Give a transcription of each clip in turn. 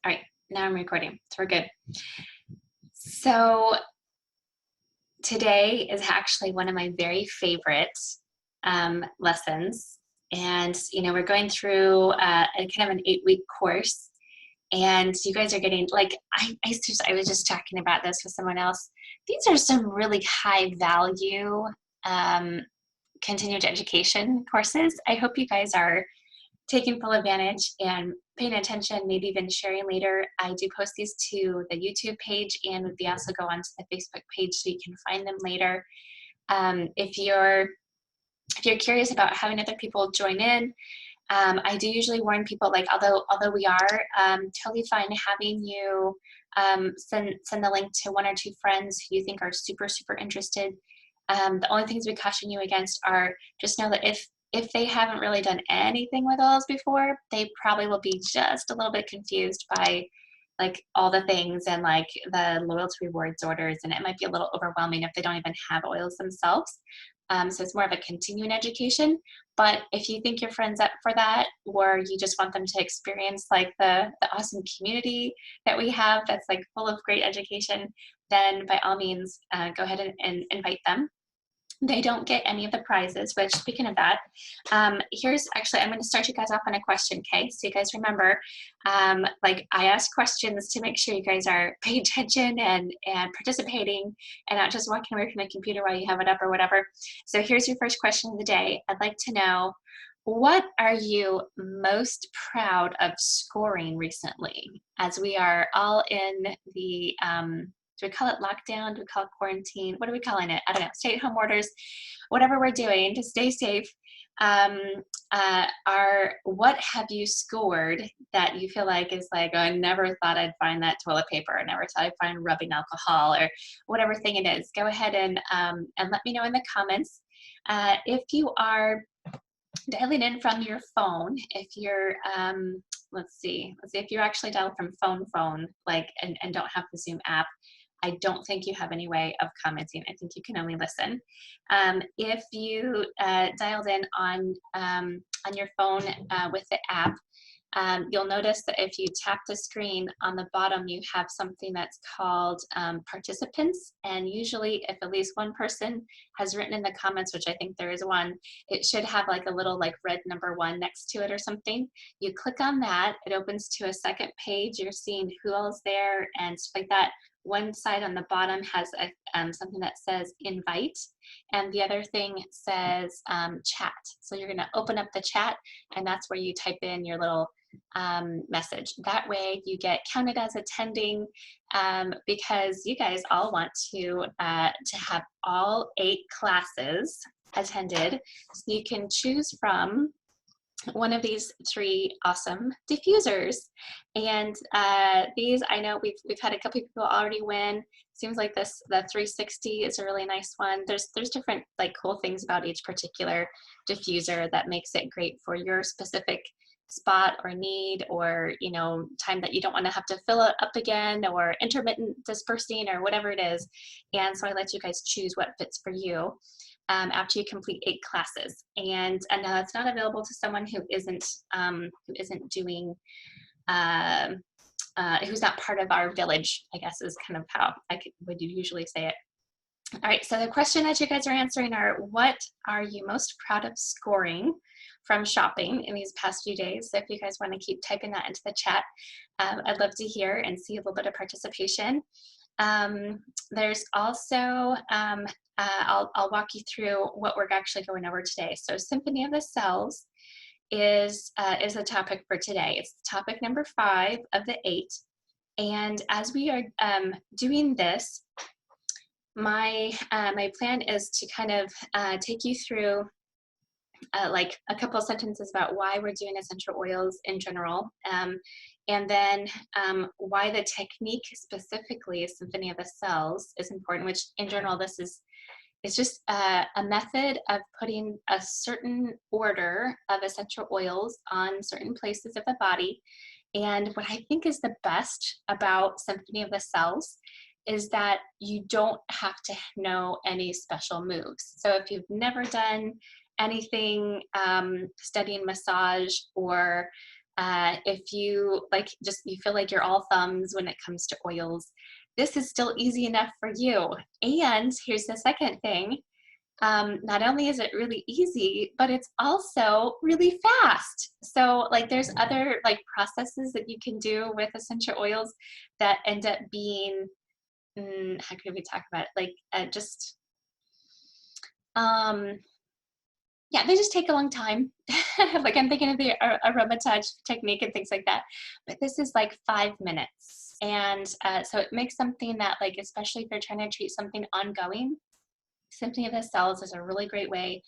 All right, now I'm recording, so we're good. So today is actually one of my very favorite lessons. And, we're going through a kind of an 8-week course. And you guys are getting, like, I was just talking about this with someone else. These are some really high value continued education courses. I hope you guys are taking full advantage and paying attention, maybe even sharing later. I do post these to the YouTube page, and they also go onto the Facebook page so you can find them later. If you're curious about having other people join in, I do usually warn people, like, although we are totally fine having you send the link to 1 or 2 friends who you think are super, super interested. The only things we caution you against are, just know that if they haven't really done anything with oils before, they probably will be just a little bit confused by, like, all the things and, like, the loyalty rewards orders, and it might be a little overwhelming if they don't even have oils themselves. So it's more of a continuing education. But if you think your friend's up for that, or you just want them to experience, like, the awesome community that we have that's, like, full of great education, then by all means, go ahead and invite them. They don't get any of the prizes, which, speaking of that, here's actually, I'm going to start you guys off on a question, okay? So you guys remember, like, I ask questions to make sure you guys are paying attention and participating and not just walking away from the computer while you have it up or whatever. So here's your first question of the day. I'd like to know, what are you most proud of scoring recently, as we are all in the do we call it lockdown? Do we call it quarantine? What are we calling it? I don't know. Stay-at-home orders, whatever we're doing to stay safe. What have you scored that you feel like is like, oh, I never thought I'd find that toilet paper. I never thought I'd find rubbing alcohol, or whatever thing it is. Go ahead and let me know in the comments. If you are dialing in from your phone, if you're let's see if you actually dial from phone, like, and don't have the Zoom app, I don't think you have any way of commenting. I think you can only listen. If you dialed in on your phone with the app, you'll notice that if you tap the screen on the bottom, you have something that's called participants. And usually, if at least one person has written in the comments, which I think there is one, it should have, like, a little, like, red number 1 next to it or something. You click on that, it opens to a second page. You're seeing who all is there and stuff like that. One side on the bottom has something that says invite, and the other thing says chat. So you're going to open up the chat, and that's where you type in your little message. That way you get counted as attending, because you guys all want to have all 8 classes attended. So you can choose from one of these 3 awesome diffusers. And these, I know we've had a couple people already win. Seems like the 360 is a really nice one. There's different, like, cool things about each particular diffuser that makes it great for your specific spot or need, or time that you don't want to have to fill it up again, or intermittent dispersing, or whatever it is. And so I let you guys choose what fits for you after you complete 8 classes. And now it's not available to someone who isn't doing who's not part of our village, I guess, is kind of how would usually say it. All right, so the question that you guys are answering are, what are you most proud of scoring from shopping in these past few days? So if you guys want to keep typing that into the chat, I'd love to hear and see a little bit of participation. There's also, I'll walk you through what we're actually going over today. So Symphony of the Cells is the topic for today. It's topic number 5 of the 8. And as we are doing this, my plan is to kind of take you through like a couple of sentences about why we're doing essential oils in general, and then why the technique, specifically Symphony of the Cells, is important, which in general this is just a method of putting a certain order of essential oils on certain places of the body. And what I think is the best about Symphony of the Cells is that you don't have to know any special moves. So if you've never done anything studying massage or If you like, just you feel like you're all thumbs when it comes to oils, this is still easy enough for you. And here's the second thing. Not only is it really easy, but it's also really fast. So like there's other like processes that you can do with essential oils that end up being, how can we talk about it? Like just, yeah, they just take a long time. Like I'm thinking of the Aroma Touch technique and things like that. But this is like 5 minutes. And so it makes something that like, especially if you're trying to treat something ongoing, Symphony of the Cells is a really great way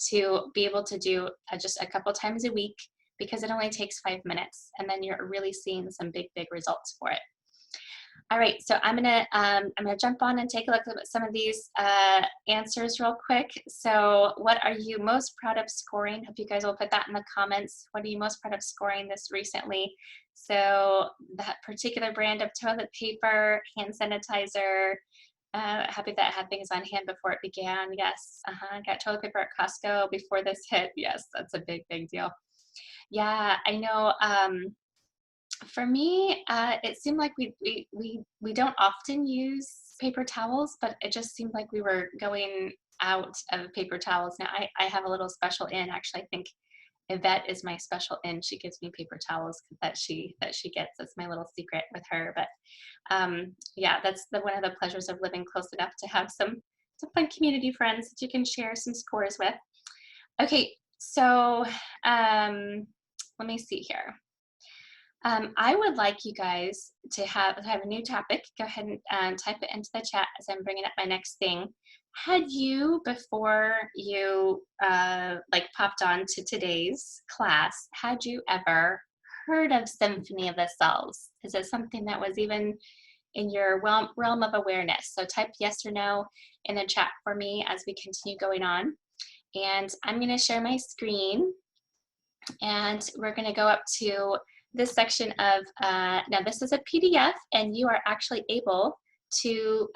to be able to do just a couple times a week, because it only takes 5 minutes, and then you're really seeing some big results for it. All right, so I'm gonna jump on and take a look at some of these answers real quick. So what are you most proud of scoring? Hope you guys will put that in the comments. What are you most proud of scoring this recently? So that particular brand of toilet paper, hand sanitizer, happy that I had things on hand before it began. Yes, got toilet paper at Costco before this hit. Yes, that's a big deal. Yeah, I know. For me, it seemed like we don't often use paper towels, but it just seemed like we were going out of paper towels. Now I have a little special in. Actually, I think Yvette is my special in. She gives me paper towels that she gets. That's my little secret with her. But yeah, that's one of the pleasures of living close enough to have some fun community friends that you can share some scores with. Okay, so let me see here. I would like you guys to have a new topic. Go ahead and type it into the chat as I'm bringing up my next thing. Had you, before you like popped on to today's class, had you ever heard of Symphony of the Cells? Is it something that was even in your realm of awareness? So type yes or no in the chat for me as we continue going on. And I'm going to share my screen, and we're going to go up to this section of, now this is a PDF, and you are actually able to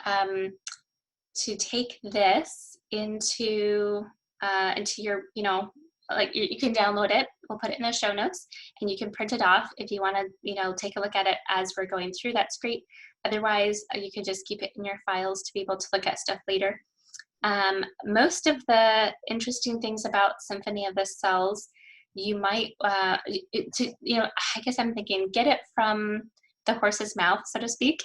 take this into your, like you can download it. We'll put it in the show notes, and you can print it off if you want to, take a look at it as we're going through. That's great. Otherwise, you can just keep it in your files to be able to look at stuff later. Most of the interesting things about Symphony of the Cells, you might, I guess I'm thinking, get it from the horse's mouth, so to speak.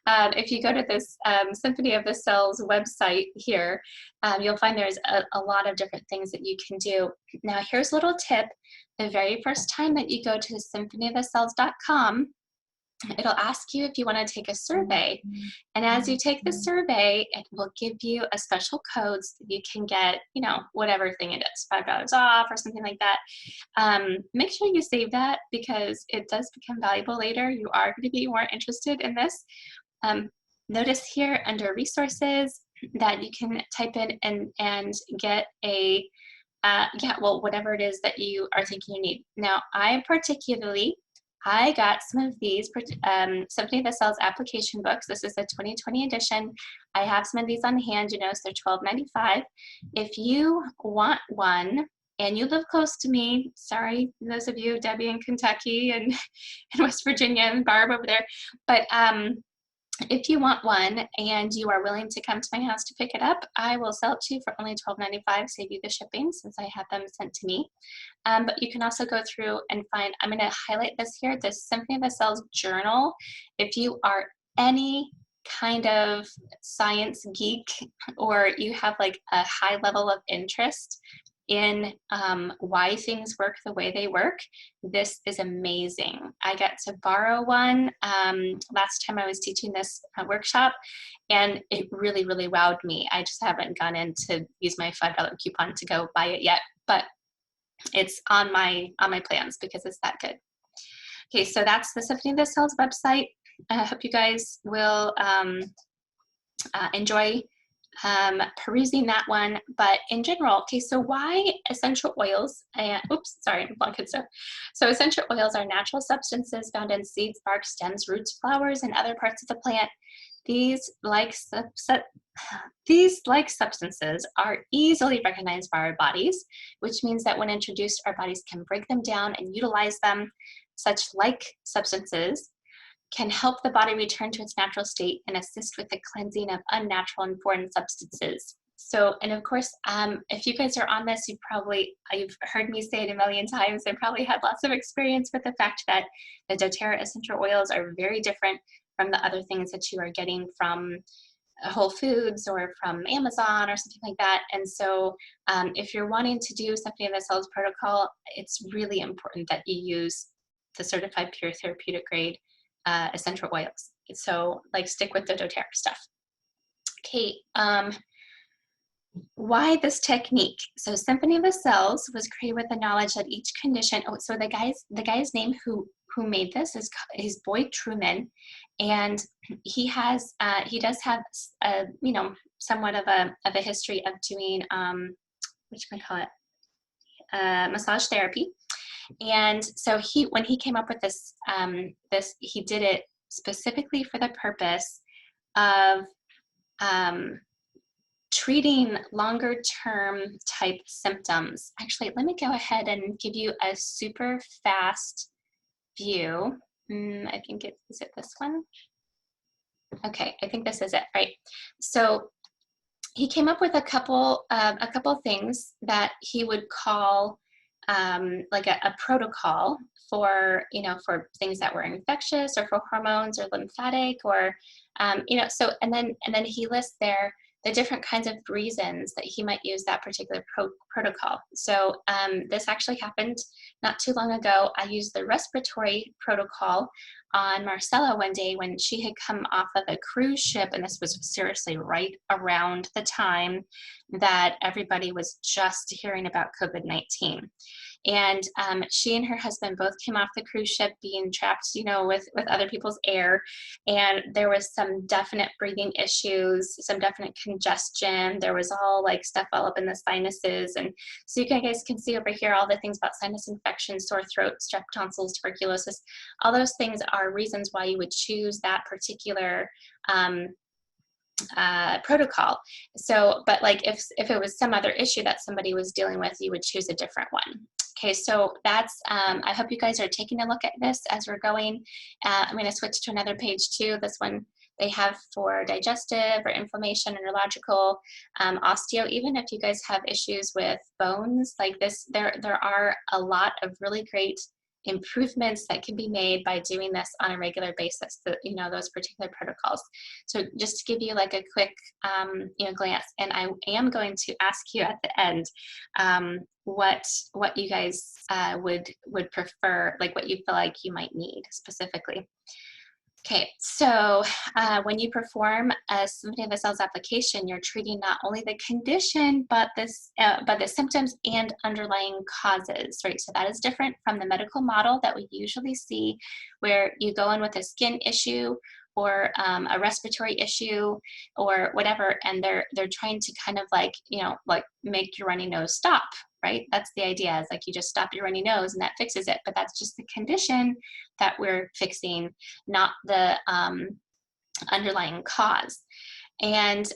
If you go to this Symphony of the Cells website here, you'll find there's a lot of different things that you can do. Now, here's a little tip. The very first time that you go to symphonyofthecells.com, it'll ask you if you want to take a survey. And as you take the survey, it will give you a special code so that you can get, whatever thing it is, $5 off or something like that. Make sure you save that, because it does become valuable later. You are going to be more interested in this. Notice here under resources that you can type in and get a, whatever it is that you are thinking you need. Now, I got some of these Symphony of the Cells application books. This is the 2020 edition. I have some of these on hand, so they're $12.95. If you want one and you live close to me, sorry, those of you, Debbie in Kentucky and West Virginia and Barb over there, but if you want one and you are willing to come to my house to pick it up, I will sell it to you for only $12.95, save you the shipping since I have them sent to me. But you can also go through and find, I'm going to highlight this here, the Symphony of the Cells journal. If you are any kind of science geek, or you have like a high level of interest in why things work the way they work, this is amazing. I got to borrow one last time I was teaching this workshop, and it really wowed me. I just haven't gone in to use my $5 coupon to go buy it yet, but it's on my plans because it's that good. Okay, so that's the Symphony of the Cells website. I hope you guys will enjoy perusing that one. But in general, okay, so why essential oils? So essential oils are natural substances found in seeds, bark, stems, roots, flowers, and other parts of the plant. These like these like substances are easily recognized by our bodies, which means that when introduced, our bodies can break them down and utilize them. Such like substances can help the body return to its natural state and assist with the cleansing of unnatural and foreign substances. So, and of course, if you guys are on this, you've heard me say it a million times and probably had lots of experience with the fact that the doTERRA essential oils are very different from the other things that you are getting from Whole Foods or from Amazon or something like that. And so if you're wanting to do something in the cells protocol, it's really important that you use the certified pure therapeutic grade essential oils. So like stick with the doTERRA stuff. Okay, why this technique? So Symphony of the Cells was created with the knowledge that each condition, so the guy's name who made this is his Boyd Truman, and he does have somewhat of a history of doing massage therapy. And so when he came up with this he did it specifically for the purpose of treating longer term type symptoms. Actually, let me go ahead and give you a super fast view. I think is it this one? Okay, I think this is it, right? So he came up with a couple things that he would call like a protocol for things that were infectious or for hormones or lymphatic or so and then he lists there the different kinds of reasons that he might use that particular protocol. So this actually happened not too long ago. I used the respiratory protocol on Marcella one day when she had come off of a cruise ship, and this was seriously right around the time that everybody was just hearing about COVID-19. And she and her husband both came off the cruise ship being trapped, with other people's air. And there was some definite breathing issues, some definite congestion. There was all like stuff all up in the sinuses. And so you guys can see over here all the things about sinus infection, sore throat, strep tonsils, tuberculosis. All those things are reasons why you would choose that particular protocol. So, but like if it was some other issue that somebody was dealing with, you would choose a different one. Okay, so that's, I hope you guys are taking a look at this as we're going. I'm going to switch to another page too. This one they have for digestive or inflammation, neurological, osteo. Even if you guys have issues with bones like this, there are a lot of really great improvements that can be made by doing this on a regular basis, those particular protocols. So just to give you like a quick glance, and I am going to ask you at the end what you guys would prefer, like what you feel like you might need specifically. Okay, so when you perform a Symphony of the Cells application, you're treating not only the condition, but the symptoms and underlying causes, right? So that is different from the medical model that we usually see, where you go in with a skin issue or a respiratory issue or whatever, and they're trying to kind of like make your runny nose stop, right? That's the idea, is like you just stop your runny nose and that fixes it. But that's just the condition that we're fixing, not the underlying cause. And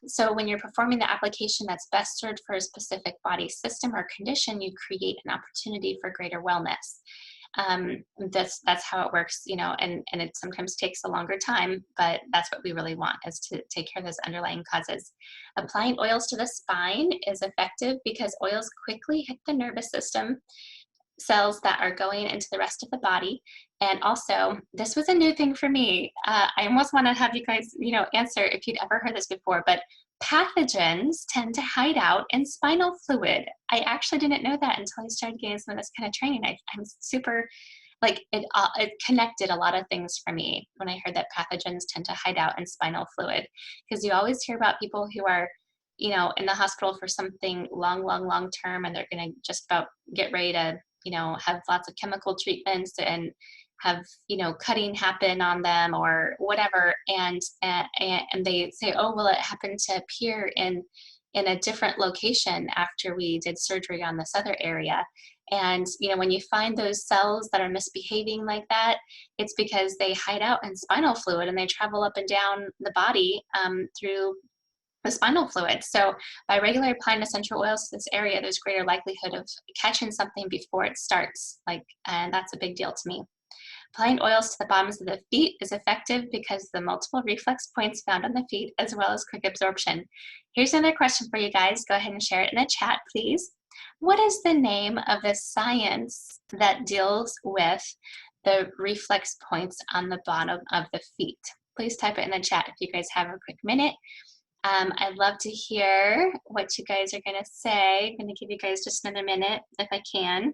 so when you're performing the application that's best served for a specific body system or condition, you create an opportunity for greater wellness. That's how it works, and it sometimes takes a longer time, but that's what we really want, is to take care of those underlying causes. Applying oils to the spine is effective because oils quickly hit the nervous system cells that are going into the rest of the body. And also, this was a new thing for me. I almost want to have you guys, answer if you'd ever heard this before, but pathogens tend to hide out in spinal fluid. I actually didn't know that until I started getting some of this kind of training. I'm super, it connected a lot of things for me when I heard that pathogens tend to hide out in spinal fluid, because you always hear about people who are in the hospital for something long term, and they're going to just about get ready to have lots of chemical treatments and have cutting happen on them or whatever, and they say, oh well, it happened to appear in a different location after we did surgery on this other area. And, you know, when you find those cells that are misbehaving like that, it's because they hide out in spinal fluid and they travel up and down the body through the spinal fluid. So by regularly applying essential oils to this area, there's greater likelihood of catching something before it starts. And that's a big deal to me. Applying oils to the bottoms of the feet is effective because of the multiple reflex points found on the feet, as well as quick absorption. Here's another question for you guys. Go ahead and share it in the chat, please. What is the name of the science that deals with the reflex points on the bottom of the feet? Please type it in the chat if you guys have a quick minute. I'd love to hear what you guys are going to say. I'm going to give you guys just another minute if I can.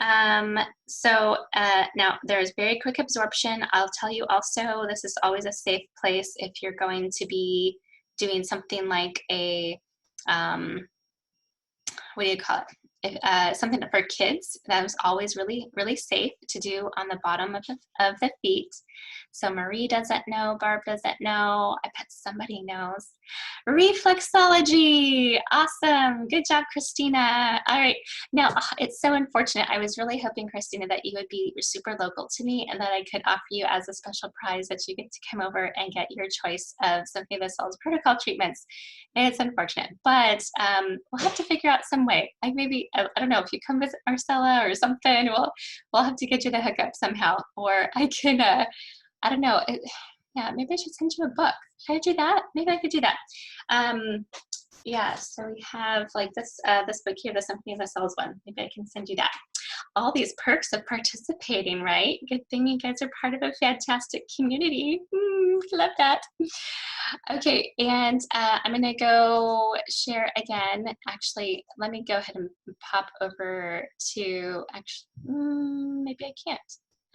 Now there's very quick absorption. I'll tell you also, this is always a safe place if you're going to be doing something like a, what do you call it? Something for kids, that was always really, really safe to do on the bottom of the feet. So Marie doesn't know, Barb doesn't know, I bet somebody knows. Reflexology, awesome, good job, Christina. All right, now it's so unfortunate. I was really hoping, Christina, that you would be super local to me and that I could offer you as a special prize that you get to come over and get your choice of Symphony of the Soul's protocol treatments. It's unfortunate, but we'll have to figure out some way. I don't know, if you come visit Marcella or something, we'll have to get you the hookup somehow. Or I can, I don't know, yeah, maybe I should send you a book. Should I do that? Maybe I could do that. Yeah, so we have like this book here, the Symphony of the Souls one. Maybe I can send you that. All these perks of participating, right? Good thing you guys are part of a fantastic community. Love that. Okay, and I'm gonna go share again. Actually, let me go ahead and pop over to, maybe I can't.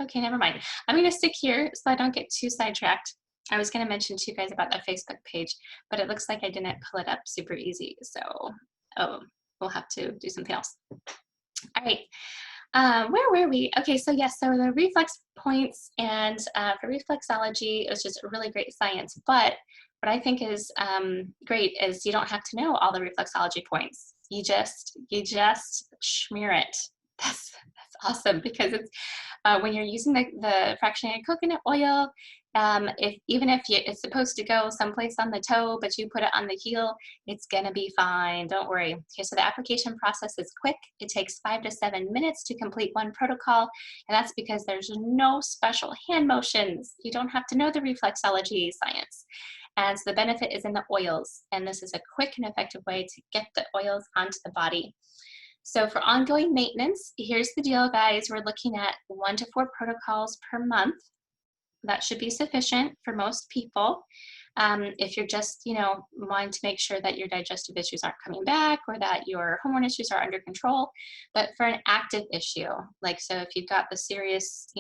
Okay, never mind. I'm gonna stick here so I don't get too sidetracked. I was gonna mention to you guys about the Facebook page, but it looks like I didn't pull it up super easy. So, we'll have to do something else. All right. Where were we? Okay, so yes, so the reflex points, and for reflexology, it was just really great science. But what I think is great is you don't have to know all the reflexology points. You just smear it. That's awesome, because it's when you're using the fractionated coconut oil, even if it's supposed to go someplace on the toe, but you put it on the heel, it's gonna be fine, don't worry. Okay, so the application process is quick. It takes 5 to 7 minutes to complete one protocol, and that's because there's no special hand motions. You don't have to know the reflexology science. And so the benefit is in the oils, and this is a quick and effective way to get the oils onto the body. So for ongoing maintenance, here's the deal, guys. We're looking at 1 to 4 protocols per month. That should be sufficient for most people. If you're just, wanting to make sure that your digestive issues aren't coming back or that your hormone issues are under control. But for an active issue, so if you've got the serious,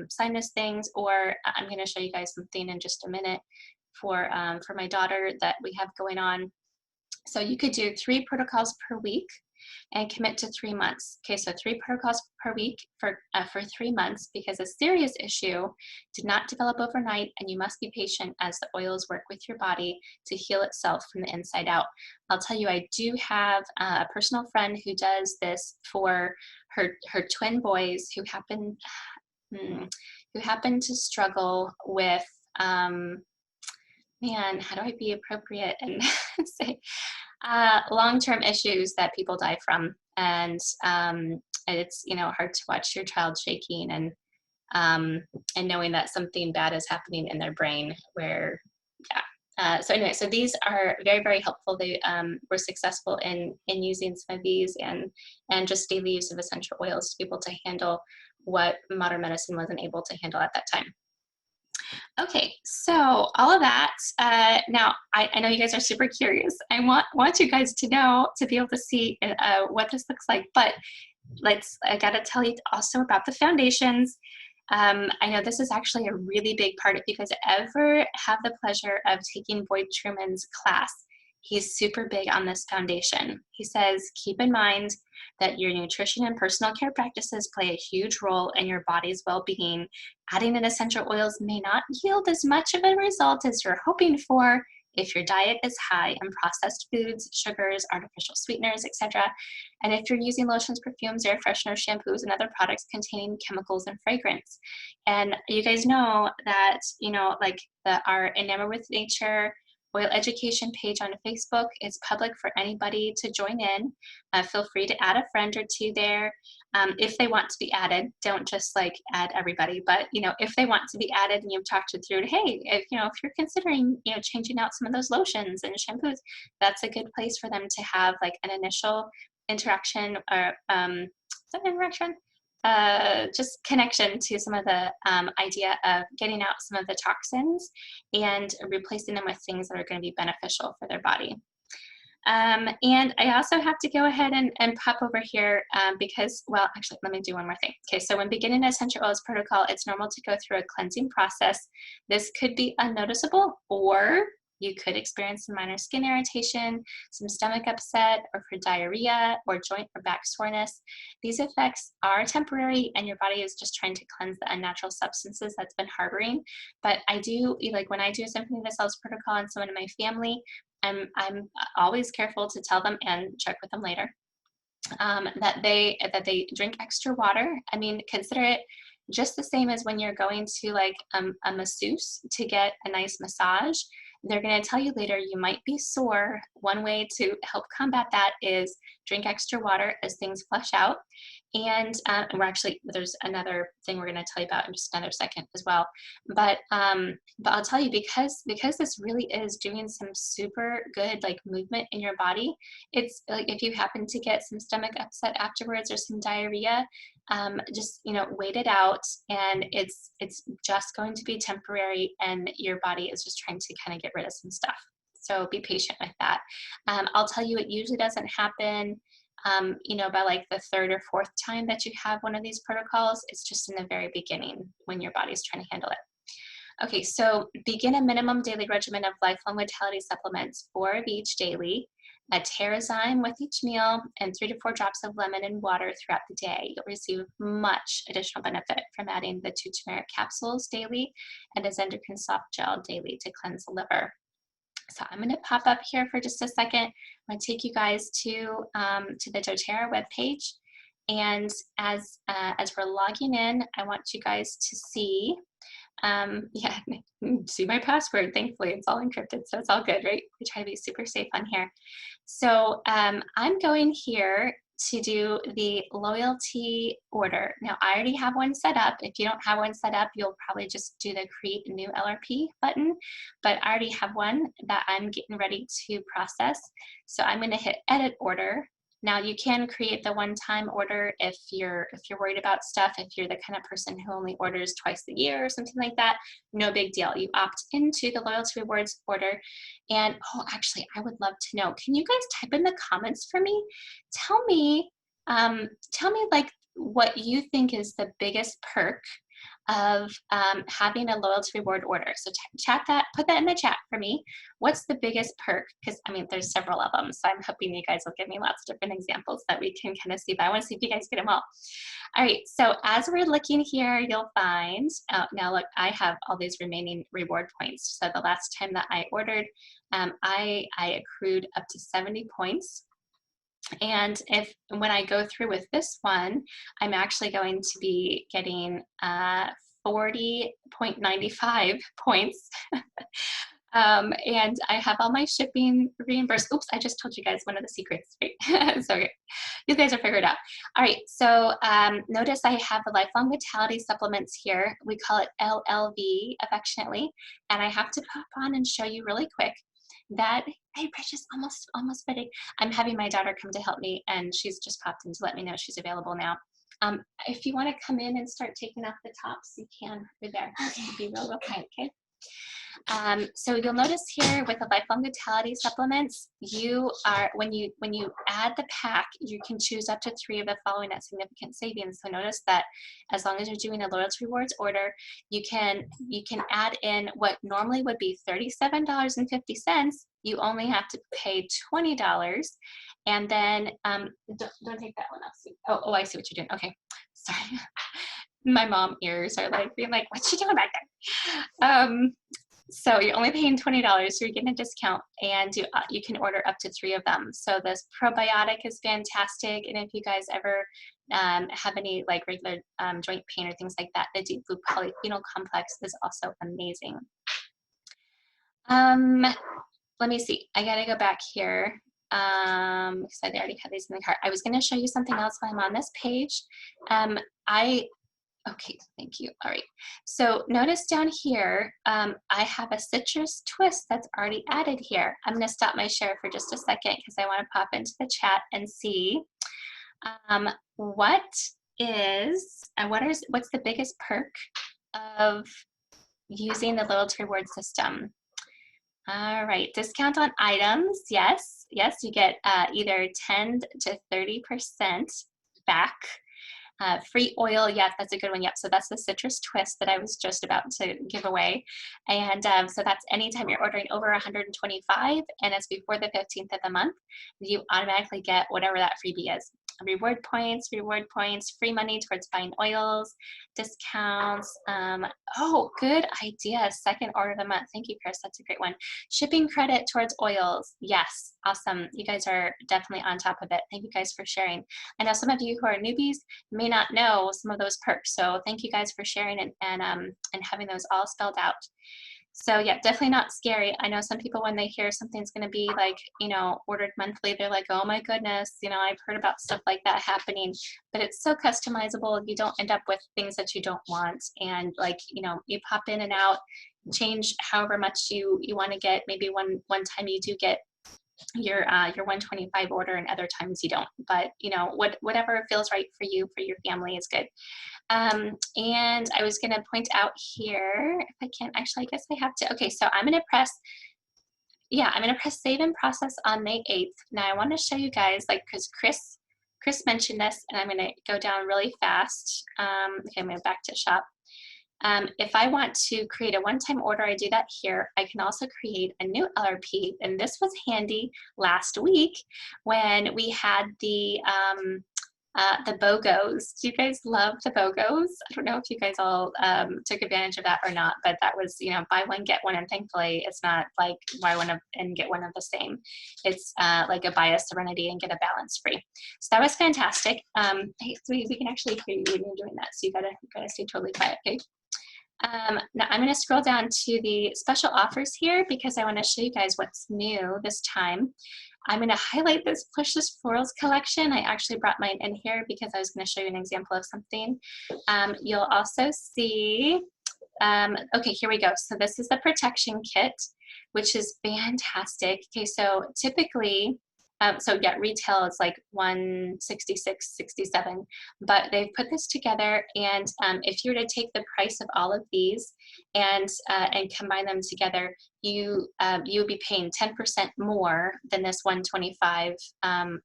sinus things, or I'm going to show you guys something in just a minute for my daughter that we have going on. So you could do 3 protocols per week and commit to 3 months. Okay, so 3 protocols per week for 3 months, because a serious issue did not develop overnight, and you must be patient as the oils work with your body to heal itself from the inside out. I'll tell you, I do have a personal friend who does this for her twin boys who happen to struggle with man, how do I be appropriate and say long-term issues that people die from, and it's hard to watch your child shaking and knowing that something bad is happening in their brain. Where so anyway, so these are very, very helpful. They were successful in using some of these and just daily use of essential oils to be able to handle what modern medicine wasn't able to handle at that time. Okay, so all of that, now I know you guys are super curious. I want you guys to know, to be able to see what this looks like, but I gotta tell you also about the foundations. I know this is actually a really big part. If you guys ever have the pleasure of taking Boyd Truman's class, he's super big on this foundation. He says, keep in mind that your nutrition and personal care practices play a huge role in your body's well-being. Adding in essential oils may not yield as much of a result as you're hoping for if your diet is high in processed foods, sugars, artificial sweeteners, etc., and if you're using lotions, perfumes, air fresheners, shampoos, and other products containing chemicals and fragrance. And you guys know that, like our Enamored with Nature oil education page on Facebook is public for anybody to join in. Feel free to add a friend or two there. If they want to be added, don't just like add everybody, but if they want to be added and you've talked it through, hey, if you're considering changing out some of those lotions and shampoos, that's a good place for them to have like an initial interaction or is that an interaction? Just connection to some of the idea of getting out some of the toxins and replacing them with things that are going to be beneficial for their body. And I also have to go ahead and pop over here because, well, actually, let me do one more thing. Okay, so when beginning essential oils protocol, it's normal to go through a cleansing process. This could be unnoticeable, or you could experience some minor skin irritation, some stomach upset, or for diarrhea, or joint or back soreness. These effects are temporary, and your body is just trying to cleanse the unnatural substances that's been harboring. But I do, like when I do a Symphony of the Cells protocol on someone in my family, I'm always careful to tell them and check with them later that they drink extra water. I mean, consider it just the same as when you're going to like a masseuse to get a nice massage. They're going to tell you later you might be sore. One way to help combat that is drink extra water as things flush out. And there's another thing we're going to tell you about in just another second as well. But I'll tell you, because this really is doing some super good like movement in your body. It's like if you happen to get some stomach upset afterwards or some diarrhea, just wait it out, and it's just going to be temporary, and your body is just trying to kind of get rid of some stuff. So be patient with that. I'll tell you, it usually doesn't happen by like the third or fourth time that you have one of these protocols. It's just in the very beginning when your body's trying to handle it. Okay, so begin a minimum daily regimen of lifelong vitality supplements, 4 of each daily, a Terrazyme with each meal, and 3 to 4 drops of lemon in water throughout the day. You'll receive much additional benefit from adding the 2 turmeric capsules daily and a Zenderkin soft gel daily to cleanse the liver. So I'm going to pop up here for just a second. I'm going to take you guys to the doTERRA webpage. And as we're logging in, I want you guys to see, see my password. Thankfully, it's all encrypted, so it's all good, right? We try to be super safe on here. So I'm going here to do the loyalty order. Now, I already have one set up. If you don't have one set up, you'll probably just do the create a new LRP button, but I already have one that I'm getting ready to process. So I'm going to hit edit order. Now you can create the one-time order if you're worried about stuff, if you're the kind of person who only orders twice a year or something like that, no big deal. You opt into the loyalty rewards order. And actually, I would love to know, can you guys type in the comments for me? Tell me like what you think is the biggest perk of having a loyalty reward order. So put that in the chat for me. What's the biggest perk? Because I mean, there's several of them. So I'm hoping you guys will give me lots of different examples that we can kind of see, but I want to see if you guys get them all. All right, so as we're looking here, you'll find, now look, I have all these remaining reward points. So the last time that I ordered, I accrued up to 70 points. And when I go through with this one, I'm actually going to be getting 40.95 points. And I have all my shipping reimbursed. Oops, I just told you guys one of the secrets, right? So okay. You guys are figured out. All right, so notice I have the Lifelong Vitality supplements here. We call it LLV affectionately. And I have to pop on and show you really quick that, hey, Precious, almost ready. I'm having my daughter come to help me, and she's just popped in to let me know she's available now. If you want to come in and start taking off the tops, you can over there. Be real quiet, okay? So you'll notice here with the Lifelong Vitality supplements, when you add the pack, you can choose up to 3 of the following at significant savings. So notice that as long as you're doing a loyalty rewards order, you can add in what normally would be $37.50. You only have to pay $20, and then don't take that one off. Oh, I see what you're doing. Okay, sorry. My mom ears are like being like, "What's she doing back there?" So you're only paying $20, so you're getting a discount, and you can order up to 3 of them. So this probiotic is fantastic, and if you guys ever have any like regular joint pain or things like that, the deep blue polyphenol complex is also amazing. Let me see. I gotta go back here because I already had these in the cart. I was going to show you something else while I'm on this page. Okay, thank you. All right. So notice down here, I have a citrus twist that's already added here. I'm going to stop my share for just a second because I want to pop into the chat and see what's the biggest perk of using the loyalty reward system. All right, discount on items. Yes, you get either 10 to 30% back. Free oil, yeah, that's a good one. Yep, so that's the citrus twist that I was just about to give away. And so that's anytime you're ordering over 125 and it's before the 15th of the month, you automatically get whatever that freebie is. Reward points, free money towards buying oils, discounts. Oh, good idea. Second order of the month. Thank you, Chris. That's a great one. Shipping credit towards oils. Yes, awesome. You guys are definitely on top of it. Thank you guys for sharing. I know some of you who are newbies may not know some of those perks, so thank you guys for sharing and having those all spelled out. So yeah, definitely not scary. I know some people, when they hear something's going to be like, ordered monthly, they're like, oh my goodness, I've heard about stuff like that happening, but it's so customizable. You don't end up with things that you don't want. And like, you pop in and out, change however much you want to get. Maybe one time you do get your 125 order and other times you don't, but whatever feels right for you, for your family is good. And I was going to point out here, if I can, actually, I guess I have to. Okay, so I'm going to press save and process on May 8th. Now I want to show you guys, like, because Chris mentioned this, and I'm going to go down really fast. Okay, I'm going to back to shop. If I want to create a one-time order, I do that here. I can also create a new LRP, and this was handy last week when we had the BOGOs. Do you guys love the BOGOs? I don't know if you guys all took advantage of that or not, but that was, buy one, get one, and thankfully it's not like buy one and get one of the same. It's like a buy a Serenity and get a Balance free. So that was fantastic. Hey, so we can actually hear you when you're doing that, so you gotta stay totally quiet, okay? Now I'm going to scroll down to the special offers here because I want to show you guys what's new this time. I'm going to highlight this Precious Florals collection. I actually brought mine in here because I was going to show you an example of something. You'll also see, okay, here we go. So this is the protection kit, which is fantastic. Okay, so typically, so yeah, retail is like $166, $67, but they've put this together, and if you were to take the price of all of these and combine them together, you would be paying 10% more than this $125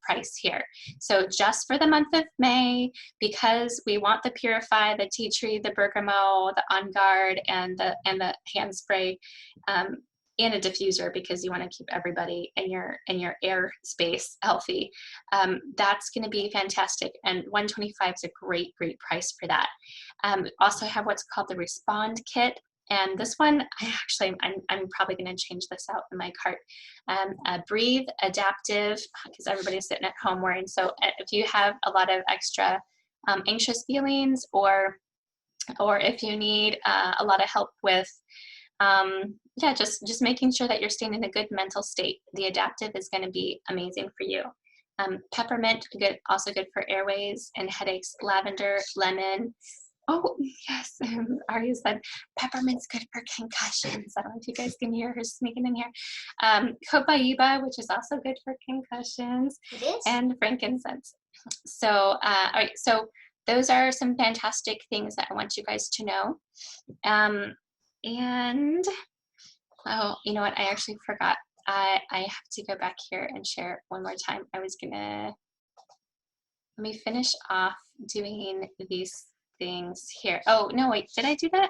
price here. So just for the month of May, because we want the Purify, the Tea Tree, the Bergamot, the On Guard, and the hand spray, and a diffuser, because you want to keep everybody in your air space healthy. That's going to be fantastic, and $125 is a great price for that. Also have what's called the Respond Kit, and this one I'm probably going to change this out in my cart. Breathe Adaptive, because everybody's sitting at home wearing. So if you have a lot of extra anxious feelings, or if you need a lot of help with yeah, just making sure that you're staying in a good mental state, the Adaptive is going to be amazing for you. Peppermint, also good for airways and headaches. Lavender, lemon. Oh, yes, Arya said peppermint's good for concussions. I don't know if you guys can hear her sneaking in here. Copaiba, which is also good for concussions. It is? And frankincense. So, all right, so those are some fantastic things that I want you guys to know. And, oh, you know what? I actually forgot. I have to go back here and share it one more time. I was gonna, let me finish off doing these things here. Oh, no, wait, did I do that?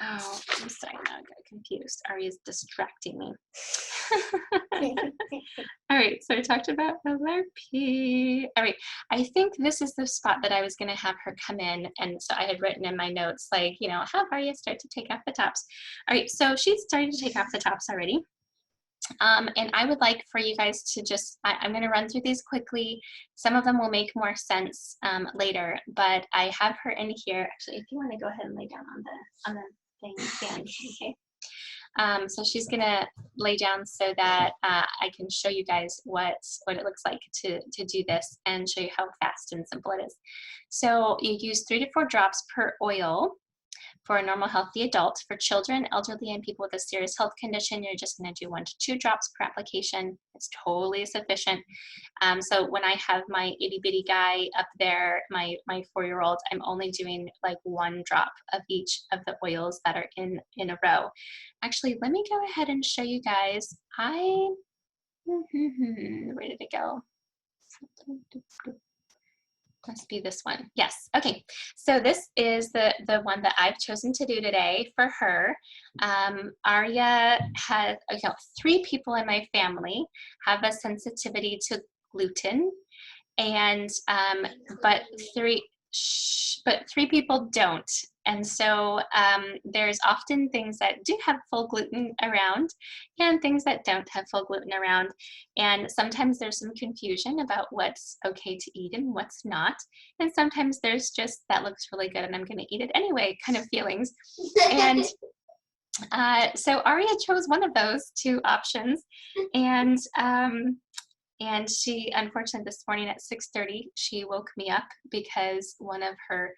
Oh, I'm sorry, now I got confused. Ari's distracting me. All right, so I talked about LRP. All right, I think this is the spot that I was going to have her come in. And so I had written in my notes, like, you know, have Aria start to take off the tops. All right, so she's starting to take off the tops already. And I would like for you guys to just, I'm going to run through these quickly. Some of them will make more sense later, but I have her in here. Actually, if you want to go ahead and lay down on the thing, stand, okay? So she's going to lay down so that I can show you guys what it looks like to do this and show you how fast and simple it is. So you use 3 to 4 drops per oil. For a normal healthy adult. For children, elderly, and people with a serious health condition, you're just going to do 1 to 2 drops per application. It's totally sufficient. So when I have my itty bitty guy up there, my 4-year-old, I'm only doing like 1 drop of each of the oils that are in a row. Actually, let me go ahead and show you guys. Where did it go? Must be this one. Yes. Okay. So this is the one that I've chosen to do today for her. Aria has, okay, 3 people in my family have a sensitivity to gluten, and but 3 people don't. And so there's often things that do have full gluten around and things that don't have full gluten around. And sometimes there's some confusion about what's okay to eat and what's not. And sometimes there's just, that looks really good and I'm going to eat it anyway kind of feelings. And so Aria chose one of those 2 options. And she, unfortunately, this morning at 6:30, she woke me up because one of her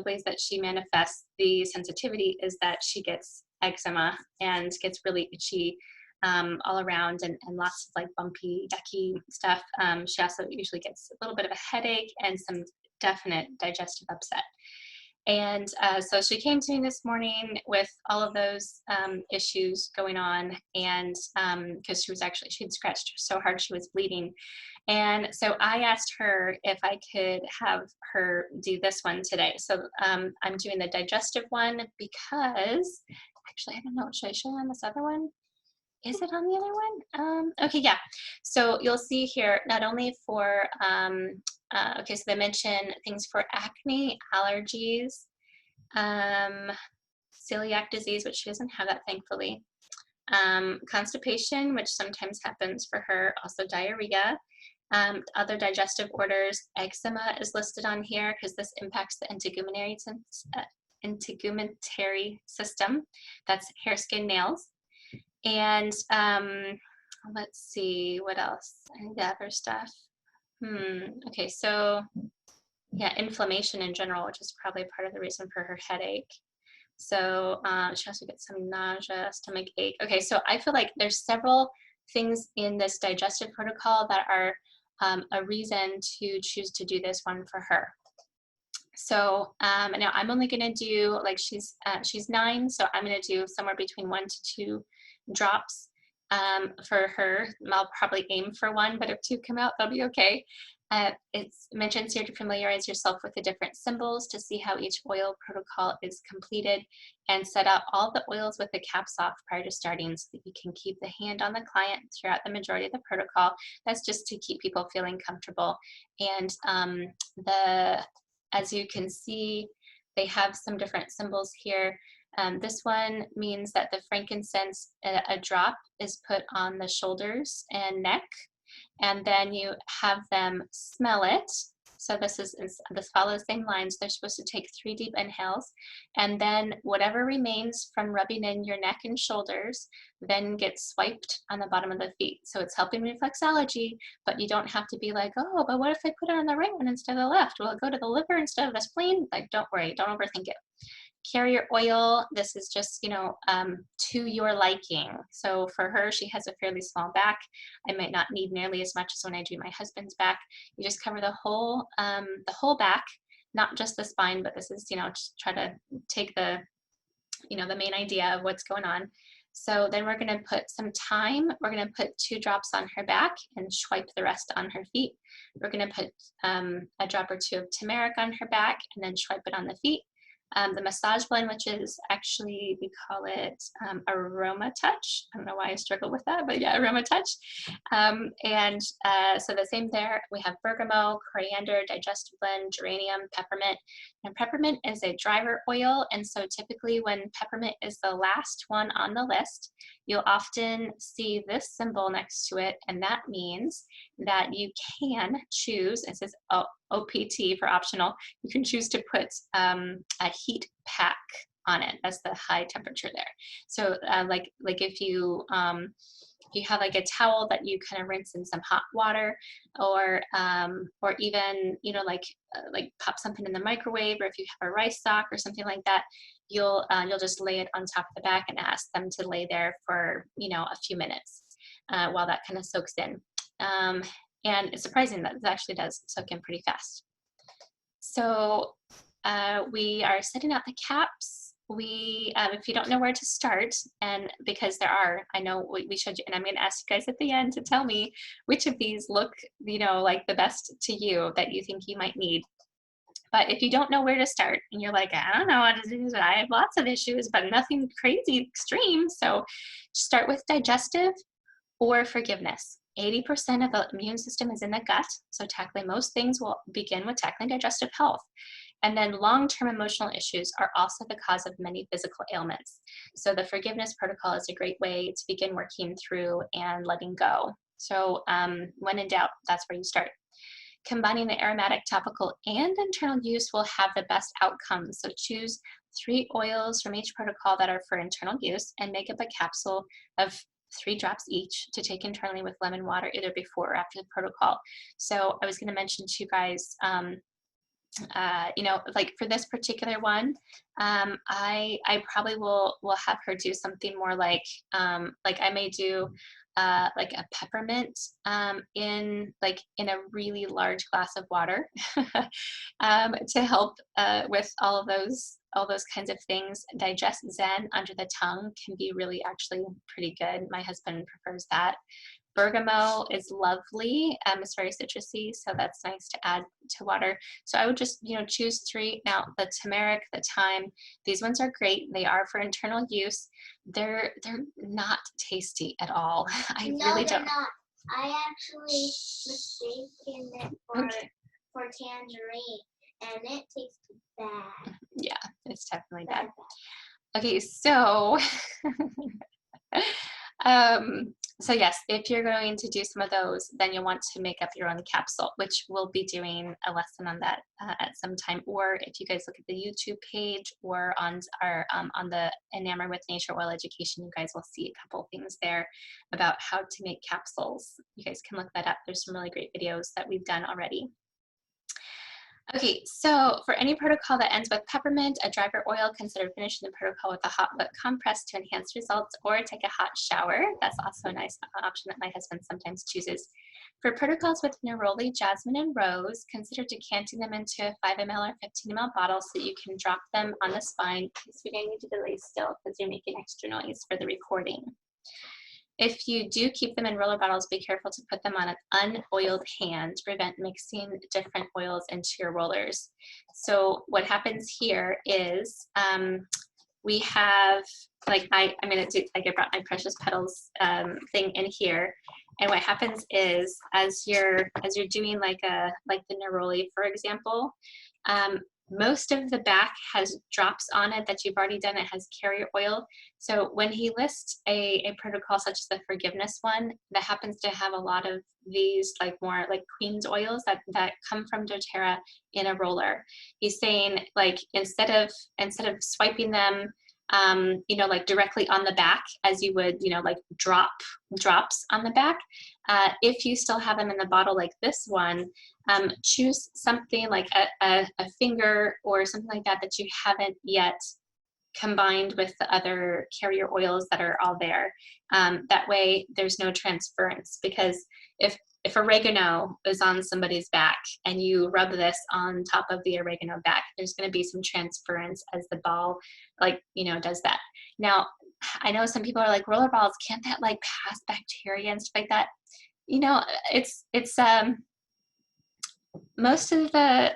ways that she manifests the sensitivity is that she gets eczema and gets really itchy all around and lots of like bumpy, yucky stuff. She also usually gets a little bit of a headache and some definite digestive upset. And so she came to me this morning with all of those issues going on, and because she had scratched so hard she was bleeding. And so I asked her if I could have her do this one today. So I'm doing the digestive one because, actually, I don't know, should I show you on this other one? Is it on the other one? Okay, yeah. So you'll see here, not only for, okay, so they mention things for acne, allergies, celiac disease, which she doesn't have that, thankfully, constipation, which sometimes happens for her, also diarrhea, other digestive orders. Eczema is listed on here because this impacts the integumentary system. That's hair, skin, nails. And let's see, what else? And the other stuff. Okay, so yeah, inflammation in general, which is probably part of the reason for her headache. So she also gets some nausea, stomach ache. Okay, so I feel like there's several things in this digestive protocol that are a reason to choose to do this one for her. So now I'm only going to do, like, she's 9, so I'm going to do somewhere between 1 to 2 drops for her. I'll probably aim for 1, but if 2 come out, that'll be okay. It mentions here to familiarize yourself with the different symbols to see how each oil protocol is completed, and set up all the oils with the caps off prior to starting so that you can keep the hand on the client throughout the majority of the protocol. That's just to keep people feeling comfortable. And as you can see, they have some different symbols here. This one means that the frankincense, a drop, is put on the shoulders and neck, and then you have them smell it. So this follows the same lines. They're supposed to take 3 deep inhales, and then whatever remains from rubbing in your neck and shoulders then gets swiped on the bottom of the feet. So it's helping reflexology, but you don't have to be like, oh, but what if I put it on the right one instead of the left? Will it go to the liver instead of the spleen? Like, don't worry, don't overthink it. Carrier oil, this is just, to your liking. So for her, she has a fairly small back. I might not need nearly as much as when I do my husband's back. You just cover the whole back, not just the spine, but this is, just try to take the main idea of what's going on. So then we're going to put some thyme. We're going to put 2 drops on her back and swipe the rest on her feet. We're going to put a drop or 2 of turmeric on her back and then swipe it on the feet. The massage blend, which is actually, we call it Aroma Touch. I don't know why I struggle with that, but yeah, Aroma Touch. So the same there, we have bergamot, coriander, digestive blend, geranium, peppermint. And peppermint is a driver oil, and so typically when peppermint is the last one on the list, you'll often see this symbol next to it, and that means that you can choose, it says OPT for optional, you can choose to put a heat pack on it. That's the high temperature there. So like if you have like a towel that you kind of rinse in some hot water, or even, you know, like pop something in the microwave, or if you have a rice sock or something like that, you'll just lay it on top of the back and ask them to lay there for, you know, a few minutes while that kind of soaks in. And it's surprising that it actually does soak in pretty fast. So we are setting out the caps. If you don't know where to start, and because there are, I know we showed you, and I'm going to ask you guys at the end to tell me which of these look, you know, like the best to you that you think you might need. But if you don't know where to start, and you're like, I don't know what to do, I have lots of issues, but nothing crazy extreme. So start with digestive or forgiveness. 80% of the immune system is in the gut, so tackling most things will begin with tackling digestive health. And then long-term emotional issues are also the cause of many physical ailments. So the forgiveness protocol is a great way to begin working through and letting go. So when in doubt, that's where you start. Combining the aromatic, topical, and internal use will have the best outcomes. So choose 3 oils from each protocol that are for internal use and make up a capsule of 3 drops each to take internally with lemon water, either before or after the protocol. So I was going to mention to you guys, you know, like for this particular one, I probably will have her do something more like I may do like a peppermint in a really large glass of water to help with all those kinds of things. Digest Zen under the tongue can be really actually pretty good. My husband prefers that. Bergamot is lovely. It's very citrusy, so that's nice to add to water. So I would just, you know, choose 3. Now, the turmeric, the thyme, these ones are great. They are for internal use. They're not tasty at all. I really don't. Not. I actually mistaken it for tangerine, and it tastes bad. Yeah, it's definitely bad. Okay, so so yes, if you're going to do some of those, then you'll want to make up your own capsule, which we'll be doing a lesson on that at some time. Or if you guys look at the YouTube page or on the Enamored with Nature Oil Education, you guys will see a couple things there about how to make capsules. You guys can look that up. There's some really great videos that we've done already. Okay, so for any protocol that ends with peppermint, a driver oil, consider finishing the protocol with a hot wet compress to enhance results, or take a hot shower. That's also a nice option that my husband sometimes chooses. For protocols with neroli, jasmine, and rose, consider decanting them into a 5 ml or 15 ml bottle so that you can drop them on the spine. Sweetie, I need you to lay still because you're making extra noise for the recording. If you do keep them in roller bottles, be careful to put them on an unoiled hand to prevent mixing different oils into your rollers. So what happens here is we have, like, I'm gonna do, like, I brought my Precious Petals thing in here, and what happens is as you're doing like the neroli, for example, most of the back has drops on it that you've already done. It has carrier oil. So when he lists a protocol such as the forgiveness one that happens to have a lot of these like more like Queen's oils that come from doTERRA in a roller, he's saying, like, instead of swiping them you know, like directly on the back as you would, you know, like drops on the back, if you still have them in the bottle like this one, choose something like a finger or something like that you haven't yet combined with the other carrier oils that are all there. That way there's no transference, because if oregano is on somebody's back and you rub this on top of the oregano back, there's going to be some transference as the ball, like, you know, does that. Now, I know some people are like, roller balls, can't that like pass bacteria and stuff like that? You know, it's most of the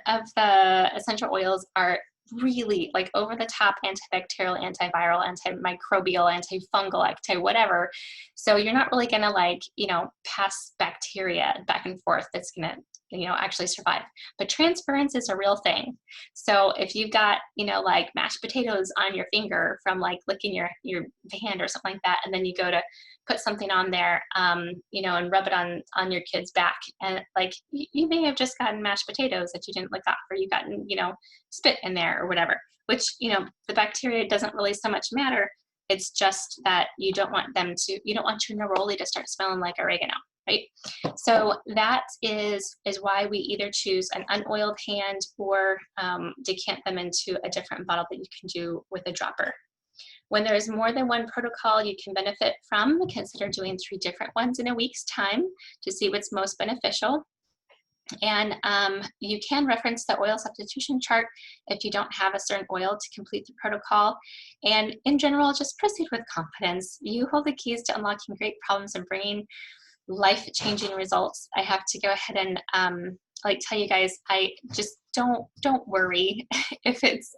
essential oils are really like over the top antibacterial, antiviral, antimicrobial, antifungal, anti-whatever. So you're not really gonna like, you know, pass bacteria back and forth that's gonna, you know, actually survive. But transference is a real thing. So if you've got, you know, like mashed potatoes on your finger from like licking your hand or something like that, and then you go to put something on there, you know, and rub it on your kid's back, and like you may have just gotten mashed potatoes that you didn't lick off, or you gotten, you know, spit in there or whatever, which, you know, the bacteria doesn't really so much matter. It's just that you don't want your neroli to start smelling like oregano, right? So that is why we either choose an unoiled hand or decant them into a different bottle that you can do with a dropper. When there's more than one protocol you can benefit from, consider doing 3 different ones in a week's time to see what's most beneficial. And you can reference the oil substitution chart if you don't have a certain oil to complete the protocol. And in general, just proceed with confidence. You hold the keys to unlocking great problems and bringing life-changing results. I have to go ahead and like tell you guys, I just don't worry if it's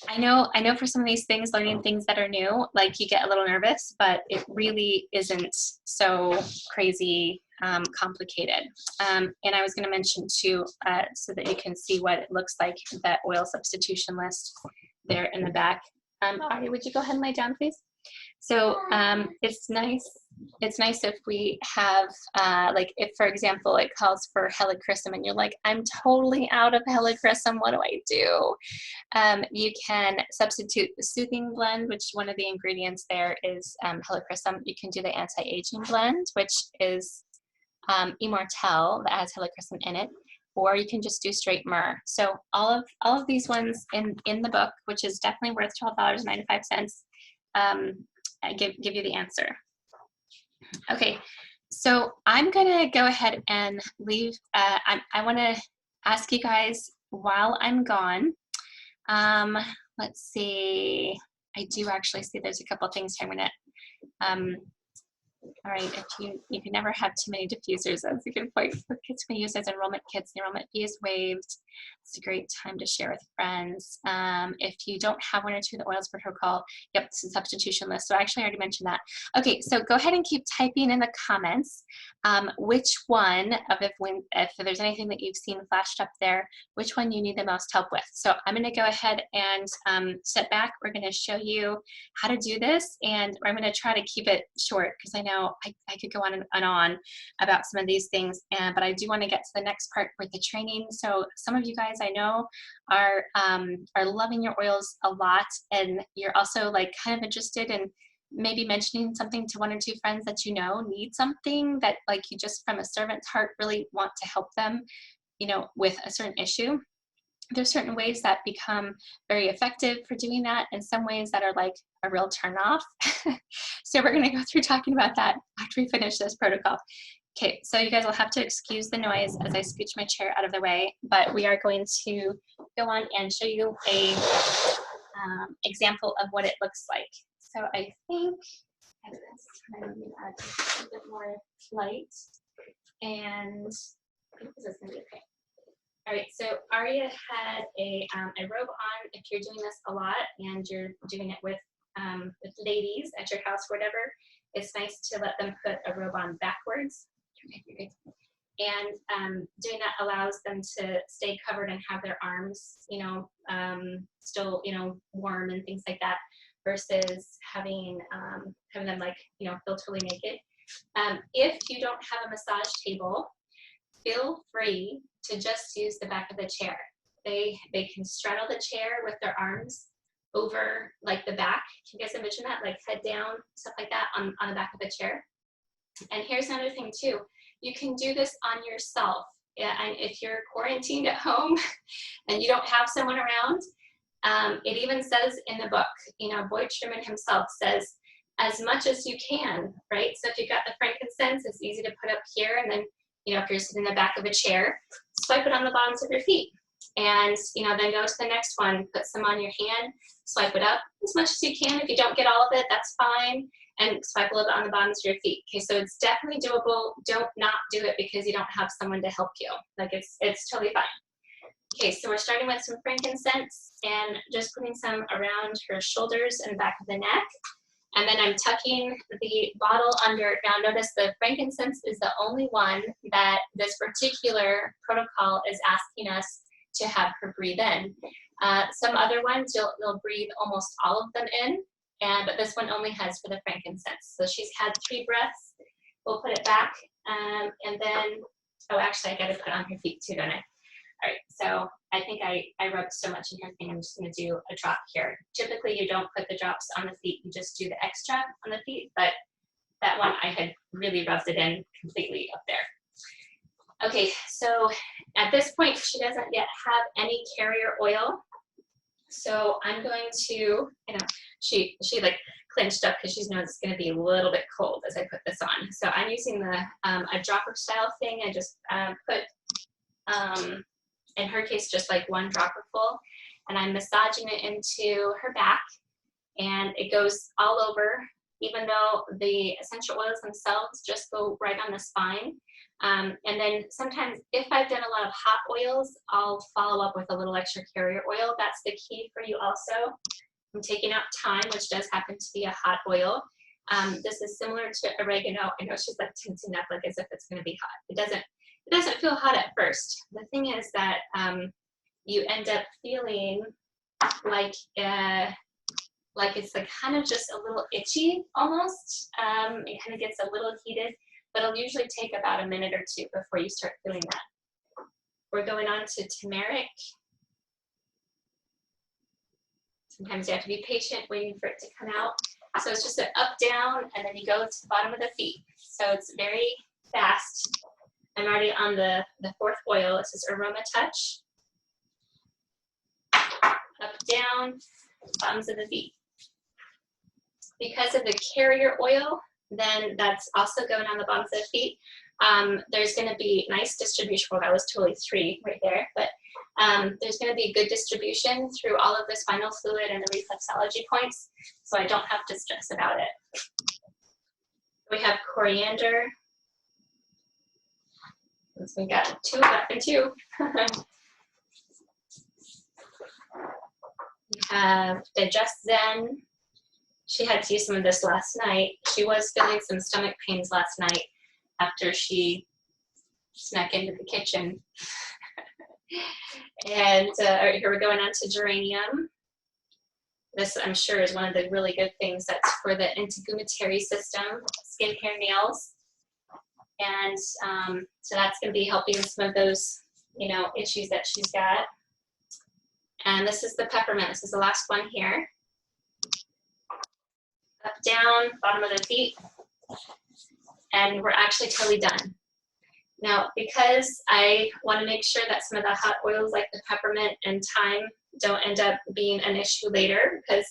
I know for some of these things, learning things that are new, like you get a little nervous, but it really isn't so crazy complicated. And I was going to mention too, so that you can see what it looks like, that oil substitution list there in the back. Ari, would you go ahead and lay down, please? So it's nice if we have, like if, for example, it calls for helichrysum and you're like, I'm totally out of helichrysum, what do I do? You can substitute the soothing blend, which one of the ingredients there is helichrysum. You can do the anti-aging blend, which is Immortelle that has helichrysum in it, or you can just do straight myrrh. So all of these ones in the book, which is definitely worth $12.95, I give you the answer. Okay, so I'm gonna go ahead and leave. I want to ask you guys while I'm gone. Let's see. I do actually see there's a couple things here. I'm gonna. All right, if you can never have too many diffusers. That's a good point. For kids can use as enrollment kits. The enrollment fee is waived. It's a great time to share with friends. If you don't have 1 or 2 of the oils protocol, yep, it's a substitution list. So I actually already mentioned that. Okay, so go ahead and keep typing in the comments which one of if there's anything that you've seen flashed up there, which one you need the most help with. So I'm going to go ahead and step back. We're going to show you how to do this, and I'm going to try to keep it short because I know I could go on and on about some of these things, but I do want to get to the next part with the training. So some of you guys I know are loving your oils a lot, and you're also like kind of interested in maybe mentioning something to 1 or 2 friends that you know need something that like you just from a servant's heart really want to help them, you know, with a certain issue. There's certain ways that become very effective for doing that, and some ways that are like a real turn off. So we're going to go through talking about that after we finish this protocol. Okay, so you guys will have to excuse the noise as I scooch my chair out of the way, but we are going to go on and show you a example of what it looks like. So I think at this time I'm going to add a bit more light, and I think this is going to be okay. All right, so Aria had a robe on. If you're doing this a lot and you're doing it with ladies at your house or whatever, it's nice to let them put a robe on backwards. And doing that allows them to stay covered and have their arms, you know, still, you know, warm and things like that, versus having them like, you know, feel totally naked. If you don't have a massage table, feel free to just use the back of the chair. They can straddle the chair with their arms over like the back. Can you guys envision that? Like head down, stuff like that on the back of the chair. And here's another thing too. You can do this on yourself. Yeah, and if you're quarantined at home and you don't have someone around, it even says in the book, you know, Boyd Sherman himself says, as much as you can, right? So if you've got the frankincense, it's easy to put up here, and then, you know, if you're sitting in the back of a chair, swipe it on the bottoms of your feet. And, you know, then go to the next one, put some on your hand, swipe it up as much as you can. If you don't get all of it, that's fine. And swipe a little bit on the bottoms of your feet. Okay, so it's definitely doable. Don't not do it because you don't have someone to help you. Like it's totally fine. Okay, so we're starting with some frankincense and just putting some around her shoulders and back of the neck. And then I'm tucking the bottle under. Now notice the frankincense is the only one that this particular protocol is asking us to have her breathe in. Some other ones, you'll breathe almost all of them in, but this one only has for the frankincense. So she's had 3 breaths. We'll put it back, and then, oh, actually I gotta put on her feet too, don't I? All right, so I think I rubbed so much in her thing, I'm just gonna do a drop here. Typically you don't put the drops on the feet, you just do the extra on the feet, but that one I had really rubbed it in completely up there. Okay, so at this point she doesn't yet have any carrier oil. So I'm going to, she like clenched up because she knows it's gonna be a little bit cold as I put this on. So I'm using the a dropper style thing. I just put, in her case, just like 1 dropper full, and I'm massaging it into her back, and it goes all over, even though the essential oils themselves just go right on the spine. And then sometimes if I've done a lot of hot oils, I'll follow up with a little extra carrier oil. That's the key for you also. I'm taking out thyme, which does happen to be a hot oil. This is similar to oregano. I know she's like tensing up like as if it's gonna be hot. It doesn't feel hot at first. The thing is that you end up feeling like it's like kind of just a little itchy almost. It kind of gets a little heated, but it'll usually take about a minute or 2 before you start feeling that. We're going on to turmeric. Sometimes you have to be patient waiting for it to come out. So it's just an up, down, and then you go to the bottom of the feet. So it's very fast. I'm already on the 4th oil. This is Aroma Touch. Up, down, bottoms of the feet. Because of the carrier oil, then that's also going on the bottoms of the feet. There's going to be nice distribution. Well, that was totally 3 right there, but there's going to be good distribution through all of the spinal fluid and the reflexology points, so I don't have to stress about it. We have coriander. So we got 2 left and 2. We have Digest Zen. She had to use some of this last night. She was feeling some stomach pains last night after she snuck into the kitchen. And here we're going on to geranium. This, I'm sure, is one of the really good things that's for the integumentary system, skin, hair, nails. And so that's going to be helping some of those, issues that she's got. And this is the peppermint. This is the last one here. Up, down, bottom of the feet. And we're actually totally done. Now, because I want to make sure that some of the hot oils like the peppermint and thyme don't end up being an issue later, because,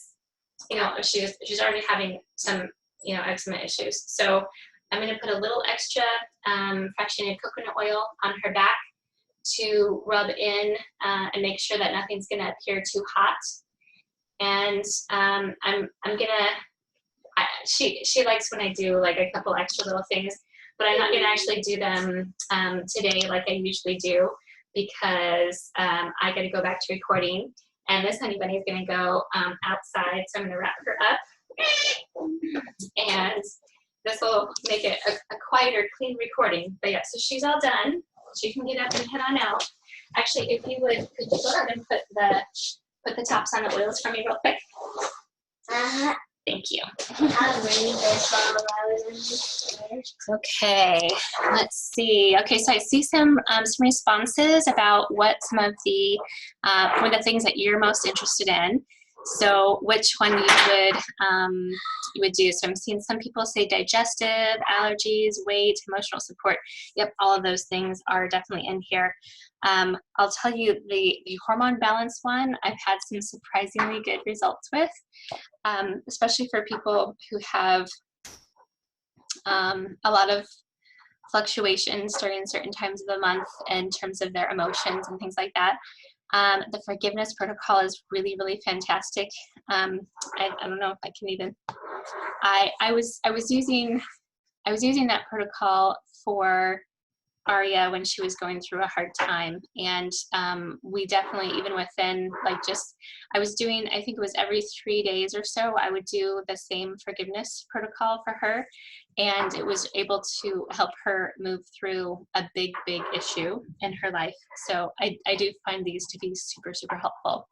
she's already having some, eczema issues. So I'm going to put a little extra fractionated coconut oil on her back to rub in and make sure that nothing's going to appear too hot. And I'm gonna. She likes when I do like a couple extra little things, but I'm not going to actually do them today like I usually do, because I got to go back to recording, and this honey bunny is going to go outside, so I'm going to wrap her up, and this will make it a quieter, clean recording. But yeah, so she's all done. She can get up and head on out. Actually, if you would, could you go ahead and put the tops on the oils for me real quick? Thank you. I'm reading this while I was in the Okay, let's see. Okay, so I see some responses about what some of the for the things that you're most interested in. So which one you would do. So I'm seeing some people say digestive, allergies, weight, emotional support. Yep, all of those things are definitely in here. I'll tell you the hormone balance one, I've had some surprisingly good results with, especially for people who have a lot of fluctuations during certain times of the month in terms of their emotions and things like that. The forgiveness protocol is really, really fantastic. I don't know if I can even. I was using that protocol for Aria when she was going through a hard time. And we definitely, even within like just, I was doing, I think it was every 3 days or so, I would do the same forgiveness protocol for her. And it was able to help her move through a big, big issue in her life. So I do find these to be super, super helpful.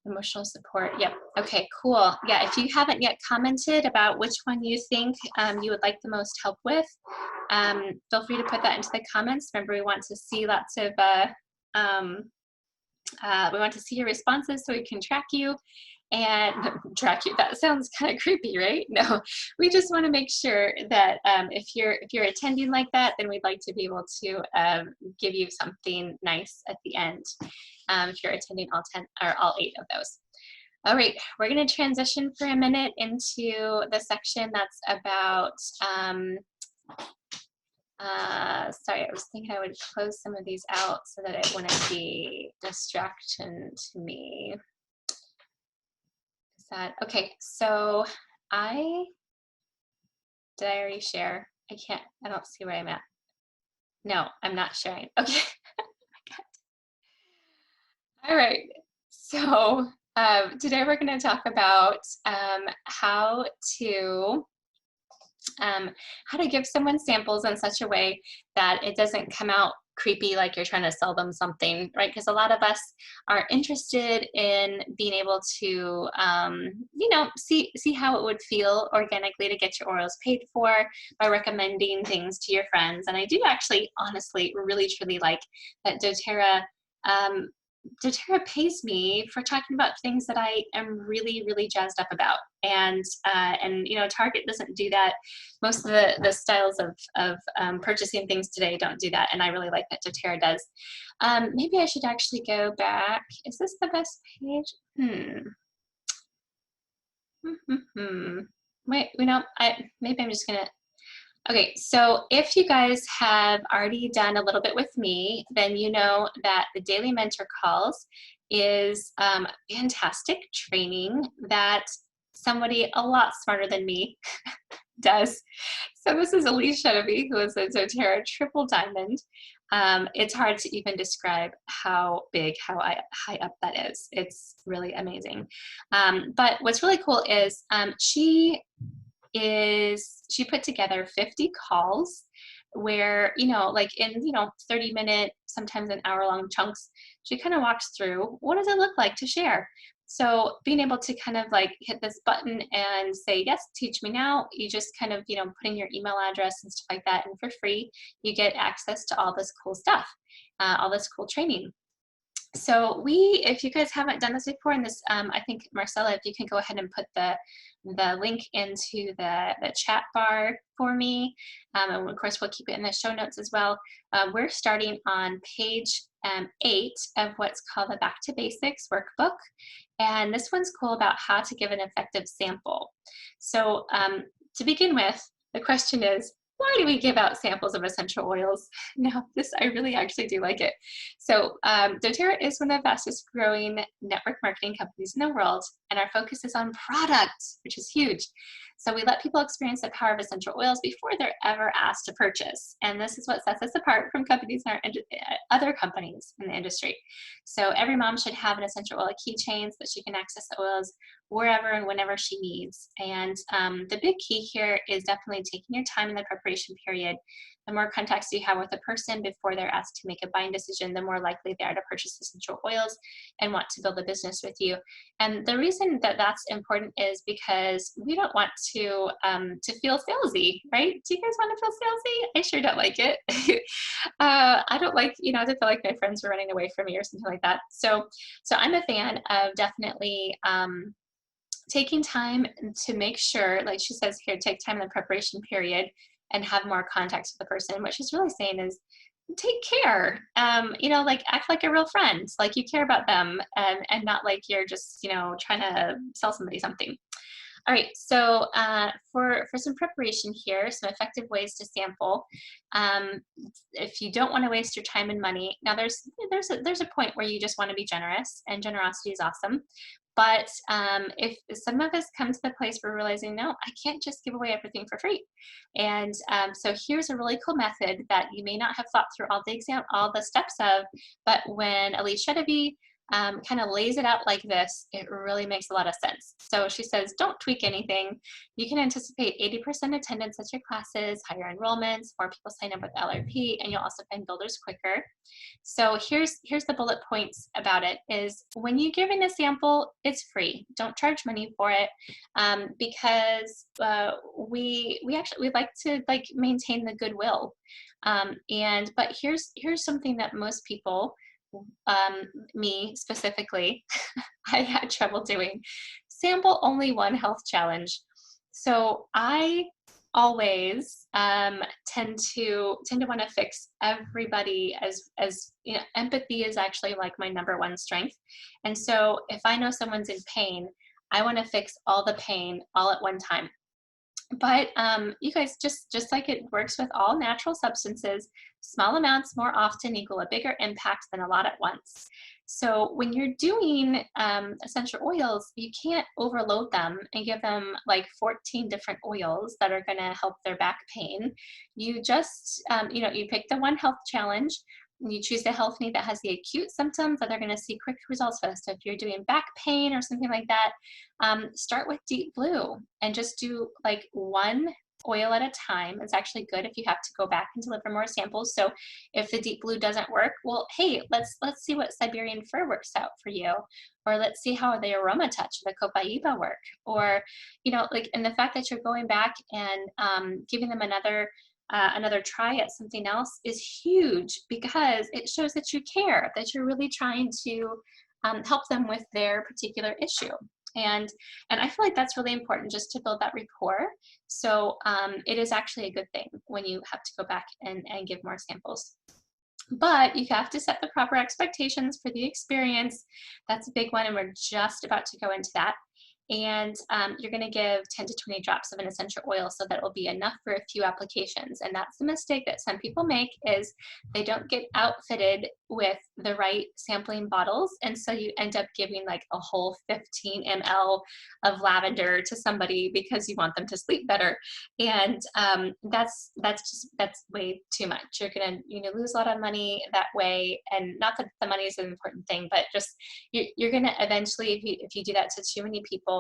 Emotional support. Yep. Okay, cool. Yeah, if you haven't yet commented about which one you think you would like the most help with, feel free to put that into the comments. Remember, we want to see lots of, we want to see your responses so we can track you and track you. That sounds kind of creepy, right? No, we just want to make sure that if you're attending like that, then we'd like to be able to give you something nice at the end. If you're attending all 10 or all 8 of those. All right, we're going to transition for a minute into the section that's about, sorry, I was thinking I would close some of these out so that it wouldn't be distraction to me. Is that, okay, so did I already share? I don't see where I'm at. No, I'm not sharing. Okay. All right, so today we're going to talk about how to give someone samples in such a way that it doesn't come out creepy like you're trying to sell them something, right? Because a lot of us are interested in being able to, you know, see how it would feel organically to get your oils paid for by recommending things to your friends. And I do actually, honestly, really, truly like that doTERRA pays me for talking about things that I am really, really jazzed up about. And you know, Target doesn't do that. Most of the styles of purchasing things today don't do that. And I really like that doTERRA does. Maybe I should actually go back. Is this the best page? Wait, you know, maybe I'm just gonna, okay, so if you guys have already done a little bit with me, then you know that the Daily Mentor Calls is fantastic training that somebody a lot smarter than me does. So this is Elise Chenevy, who is a doTERRA Triple Diamond. It's hard to even describe how big, how high up that is. It's really amazing. But what's really cool is she put together 50 calls where, you know, like in, you know, 30-minute, sometimes an hour-long chunks, she kind of walks through what does it look like to share. So being able to kind of like hit this button and say, yes, teach me now, you just kind of, you know, put in your email address and stuff like that, and for free, you get access to all this cool stuff, all this cool training. So if you guys haven't done this before, and this, I think Marcella, if you can go ahead and put the link into the chat bar for me, and of course we'll keep it in the show notes as well. We're starting on page 8 of what's called the Back to Basics workbook, and this one's cool about how to give an effective sample. So to begin with, the question is, why do we give out samples of essential oils? No, I really actually do like it. So doTERRA is one of the fastest growing network marketing companies in the world, and our focus is on products, which is huge. So we let people experience the power of essential oils before they're ever asked to purchase. And this is what sets us apart from companies in other companies in the industry. So every mom should have an essential oil keychain so that she can access the oils wherever and whenever she needs. And the big key here is definitely taking your time in the preparation period. The more contacts you have with a person before they're asked to make a buying decision, the more likely they are to purchase essential oils and want to build a business with you. And the reason that that's important is because we don't want to feel salesy, right? Do you guys want to feel salesy? I sure don't like it. I don't like, you know, to feel like my friends are running away from me or something like that. So I'm a fan of definitely taking time to make sure, like she says here, take time in the preparation period and have more contacts with the person. What she's really saying is take care, you know, like act like a real friend, like you care about them, and not like you're just, you know, trying to sell somebody something. All right, so for some preparation here, some effective ways to sample. Um, if you don't want to waste your time and money, now there's a point where you just want to be generous, and generosity is awesome. But if some of us come to the place where we're realizing, no, I can't just give away everything for free. And so here's a really cool method that you may not have thought through all the steps of, but when Elise Chedevy kind of lays it out like this, it really makes a lot of sense. So she says, don't tweak anything. You can anticipate 80% attendance at your classes, higher enrollments, more people sign up with LRP, and you'll also find builders quicker. So here's the bullet points about it is when you give in a sample, it's free. Don't charge money for it because we like to maintain the goodwill. But here's something that most people, me specifically, I had trouble doing. Sample only one health challenge. So I always tend to want to fix everybody as you know, empathy is actually like my #1 strength. And so if I know someone's in pain, I want to fix all the pain all at one time. But you guys, just like it works with all natural substances, small amounts more often equal a bigger impact than a lot at once. So when you're doing essential oils, you can't overload them and give them like 14 different oils that are going to help their back pain. You just, you pick the one health challenge. You choose the health need that has the acute symptoms that they're going to see quick results with. So if you're doing back pain or something like that, start with deep blue and just do like one oil at a time. It's actually good if you have to go back and deliver more samples. So if the deep blue doesn't work, well, hey, let's see what Siberian fir works out for you, or let's see how the Aroma Touch, the Copaiba work, or and the fact that you're going back and giving them another try at something else is huge because it shows that you care, that you're really trying to help them with their particular issue. And I feel like that's really important just to build that rapport. So it is actually a good thing when you have to go back and give more samples. But you have to set the proper expectations for the experience. That's a big one, and we're just about to go into that. And you're going to give 10 to 20 drops of an essential oil so that will be enough for a few applications. And that's the mistake that some people make is they don't get outfitted with the right sampling bottles. And so you end up giving like a whole 15 ml of lavender to somebody because you want them to sleep better. And that's way too much. You're going to lose a lot of money that way. And not that the money is an important thing, but just you're going to eventually, if you do that to too many people,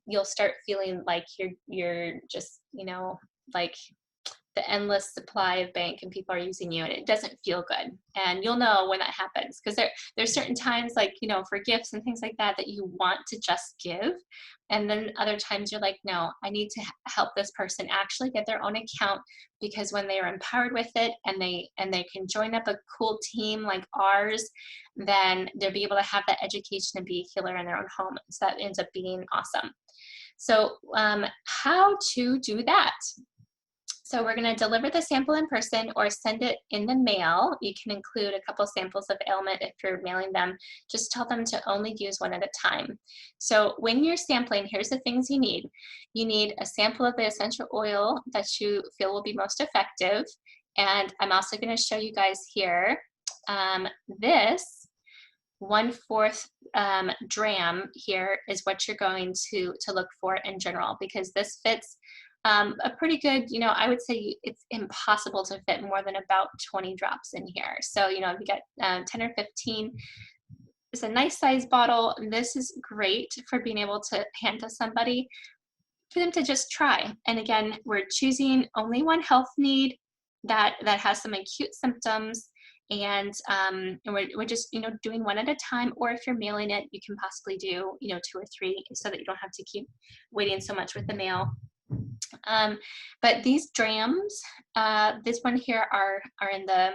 you'll start feeling like you're just like the endless supply of bank and people are using you, and it doesn't feel good. And you'll know when that happens because there's certain times like for gifts and things like that you want to just give, and then other times you're like, no, I need to help this person actually get their own account, because when they are empowered with it and they can join up a cool team like ours, then they'll be able to have that education and be a healer in their own home. So that ends up being awesome. So how to do that? So we're going to deliver the sample in person or send it in the mail. You can include a couple samples of ailment if you're mailing them. Just tell them to only use one at a time. So when you're sampling, here's the things you need. You need a sample of the essential oil that you feel will be most effective. And I'm also going to show you guys here this 1/4 dram here is what you're going to look for in general, because this fits a pretty good, I would say it's impossible to fit more than about 20 drops in here. So, if you get 10 or 15, it's a nice size bottle. This is great for being able to hand to somebody for them to just try. And again, we're choosing only one health need that has some acute symptoms. And we're just, doing one at a time, or if you're mailing it, you can possibly do, 2 or 3 so that you don't have to keep waiting so much with the mail. But these drams, this one here are in the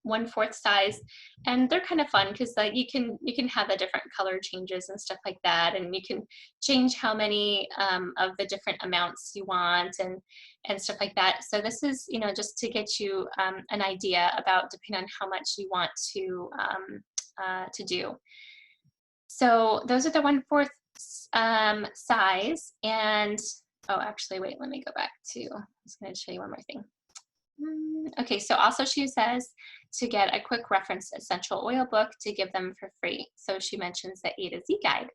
1/4 size, and they're kind of fun because like you can have the different color changes and stuff like that, and you can change how many of the different amounts you want and stuff like that. So this is just to get you an idea about depending on how much you want to do. So those are the 1/4 size. And, oh, actually, wait, let me go back to, I was going to show you one more thing. Okay, so also she says to get a quick reference essential oil book to give them for free. So she mentions the A to Z guide,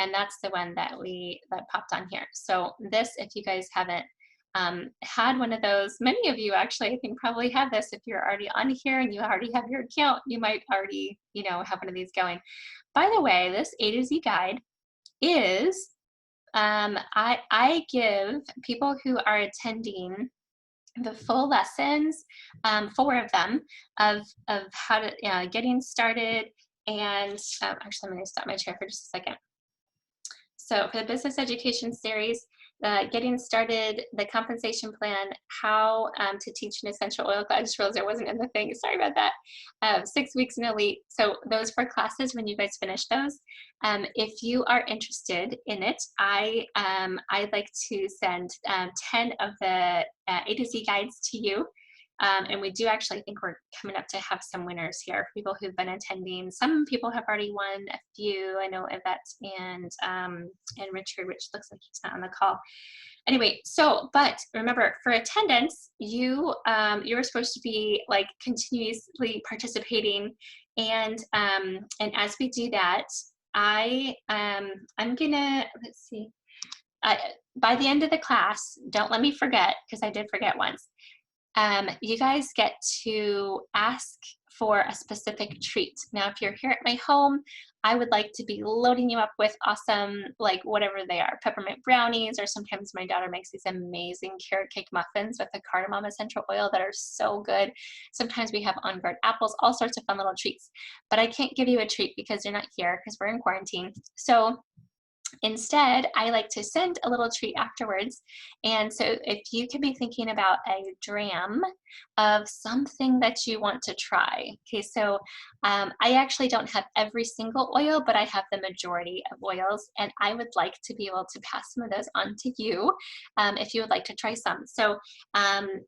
and that's the one that popped on here. So this, if you guys haven't had one of those, many of you actually I think probably have this. If you're already on here and you already have your account, you might already have one of these going. By the way, this A to Z guide is I give people who are attending the full lessons, 4 of them, of how to getting started. And actually, I'm going to stop my chair for just a second. So for the business education series, getting started, the compensation plan, how to teach an essential oil class. I just realized I wasn't in the thing. Sorry about that. 6 weeks in Elite. So those 4 classes, when you guys finish those, if you are interested in it, I'd like to send 10 of the A to Z guides to you. And we do actually think we're coming up to have some winners here, people who've been attending. Some people have already won a few. I know Yvette and Richard, which looks like he's not on the call. Anyway, so, but remember, for attendance, you're supposed to be like continuously participating. And as we do that, I'm gonna, let's see, by the end of the class, don't let me forget, because I did forget once. You guys get to ask for a specific treat. Now, if you're here at my home, I would like to be loading you up with awesome, like whatever they are, peppermint brownies, or sometimes my daughter makes these amazing carrot cake muffins with the cardamom essential oil that are so good. Sometimes we have on-guard apples, all sorts of fun little treats. But I can't give you a treat because you're not here because we're in quarantine. So instead, I like to send a little treat afterwards. And so if you could be thinking about a dram of something that you want to try. Okay, so I actually don't have every single oil, but I have the majority of oils, and I would like to be able to pass some of those on to you if you would like to try some. So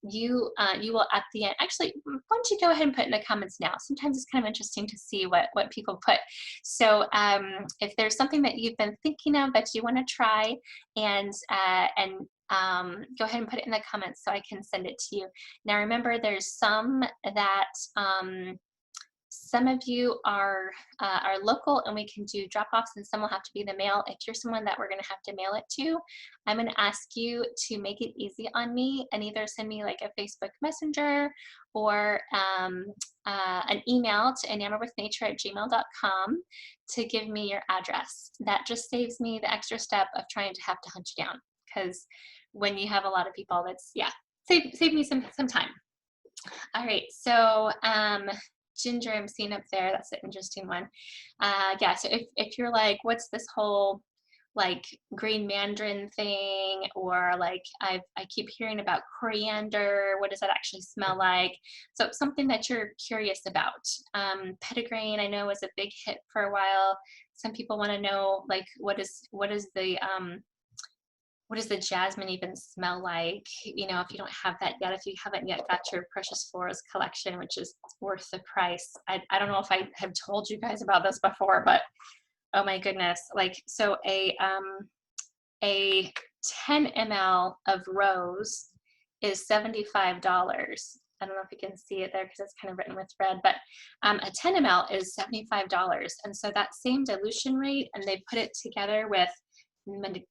you will at the end, actually, why don't you go ahead and put in the comments now? Sometimes it's kind of interesting to see what people put. So if there's something that you've been thinking of that you want to try, and go ahead and put it in the comments so I can send it to you. Now remember, there's some that some of you are local and we can do drop-offs, and some will have to be in the mail. If you're someone that we're going to have to mail it to, I'm going to ask you to make it easy on me and either send me like a Facebook Messenger or an email to enamoredwithnature@gmail.com to give me your address. That just saves me the extra step of trying to have to hunt you down, because when you have a lot of people, that's, yeah, save me some time. All right, so Ginger, I'm seeing up there, that's an interesting one. Yeah, so if you're like, what's this whole like green mandarin thing, or like I keep hearing about coriander, what does that actually smell like? So something that you're curious about. Petitgrain, I know, was a big hit for a while. Some people want to know, like, what does the jasmine even smell like? You know, if you don't have that yet, if you haven't yet got your Precious Florals collection, which is worth the price. I don't know if I have told you guys about this before, but oh my goodness. Like, so a 10 ml of rose is $75. I don't know if you can see it there because it's kind of written with red, but a 10 ml is $75. And so that same dilution rate, and they put it together with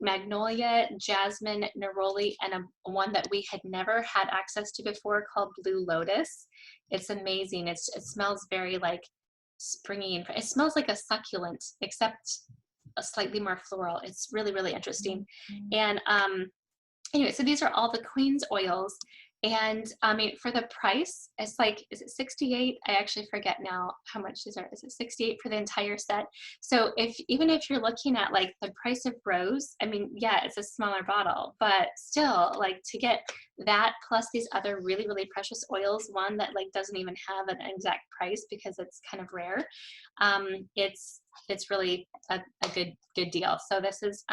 magnolia, jasmine, neroli, and one that we had never had access to before called Blue Lotus. It's amazing. It smells very like springy, and it smells like a succulent, except a slightly more floral. It's really, really interesting. And anyway, so these are all the Queen's oils. And I mean, for the price, it's like, is it 68? I actually forget now how much these are. Is it 68 for the entire set? So even if you're looking at like the price of rose, I mean, yeah, it's a smaller bottle, but still, like, to get that plus these other really, really precious oils, one that like doesn't even have an exact price because it's kind of rare, it's really a good deal. So this is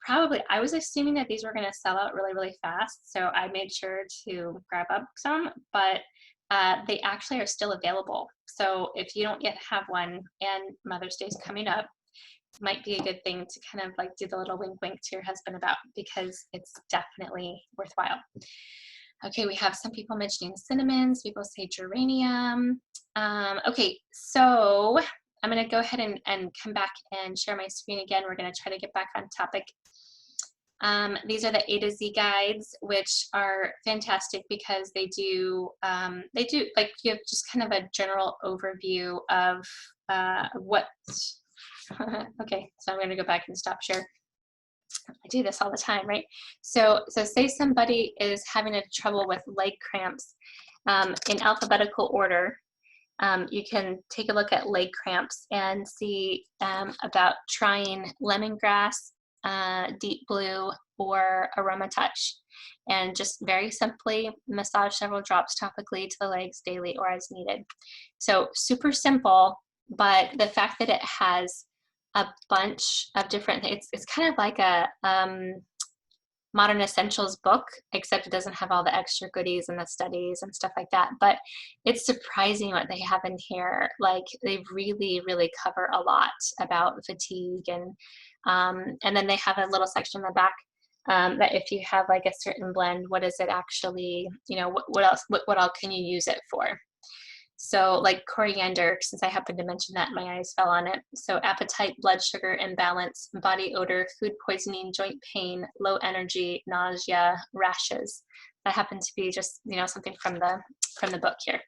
probably, I was assuming that these were going to sell out really, really fast, so I made sure to grab up some, but they actually are still available. So if you don't yet have one, and Mother's Day is coming up, might be a good thing to kind of like do the little wink wink to your husband about, because it's definitely worthwhile. Okay, we have some people mentioning cinnamons, people say geranium. Okay, so I'm gonna go ahead and come back and share my screen again. We're gonna try to get back on topic. These are the A to Z guides, which are fantastic because they do like you have just kind of a general overview of what. Okay, so I'm going to go back and stop share. I do this all the time, right? So say somebody is having a trouble with leg cramps in alphabetical order. You can take a look at leg cramps and see about trying lemongrass, deep blue, or Aroma Touch, and just very simply massage several drops topically to the legs daily or as needed. So super simple, but the fact that it has a bunch of different things, it's kind of like a Modern Essentials book, except it doesn't have all the extra goodies and the studies and stuff like that. But it's surprising what they have in here. Like they really, really cover a lot about fatigue, and then they have a little section in the back that if you have like a certain blend, what is it actually? You know, what else? What all can you use it for? So like coriander, since I happened to mention that, my eyes fell on it. So appetite, blood sugar imbalance, body odor, food poisoning, joint pain, low energy, nausea, rashes. That happened to be just, you know, something from the book here.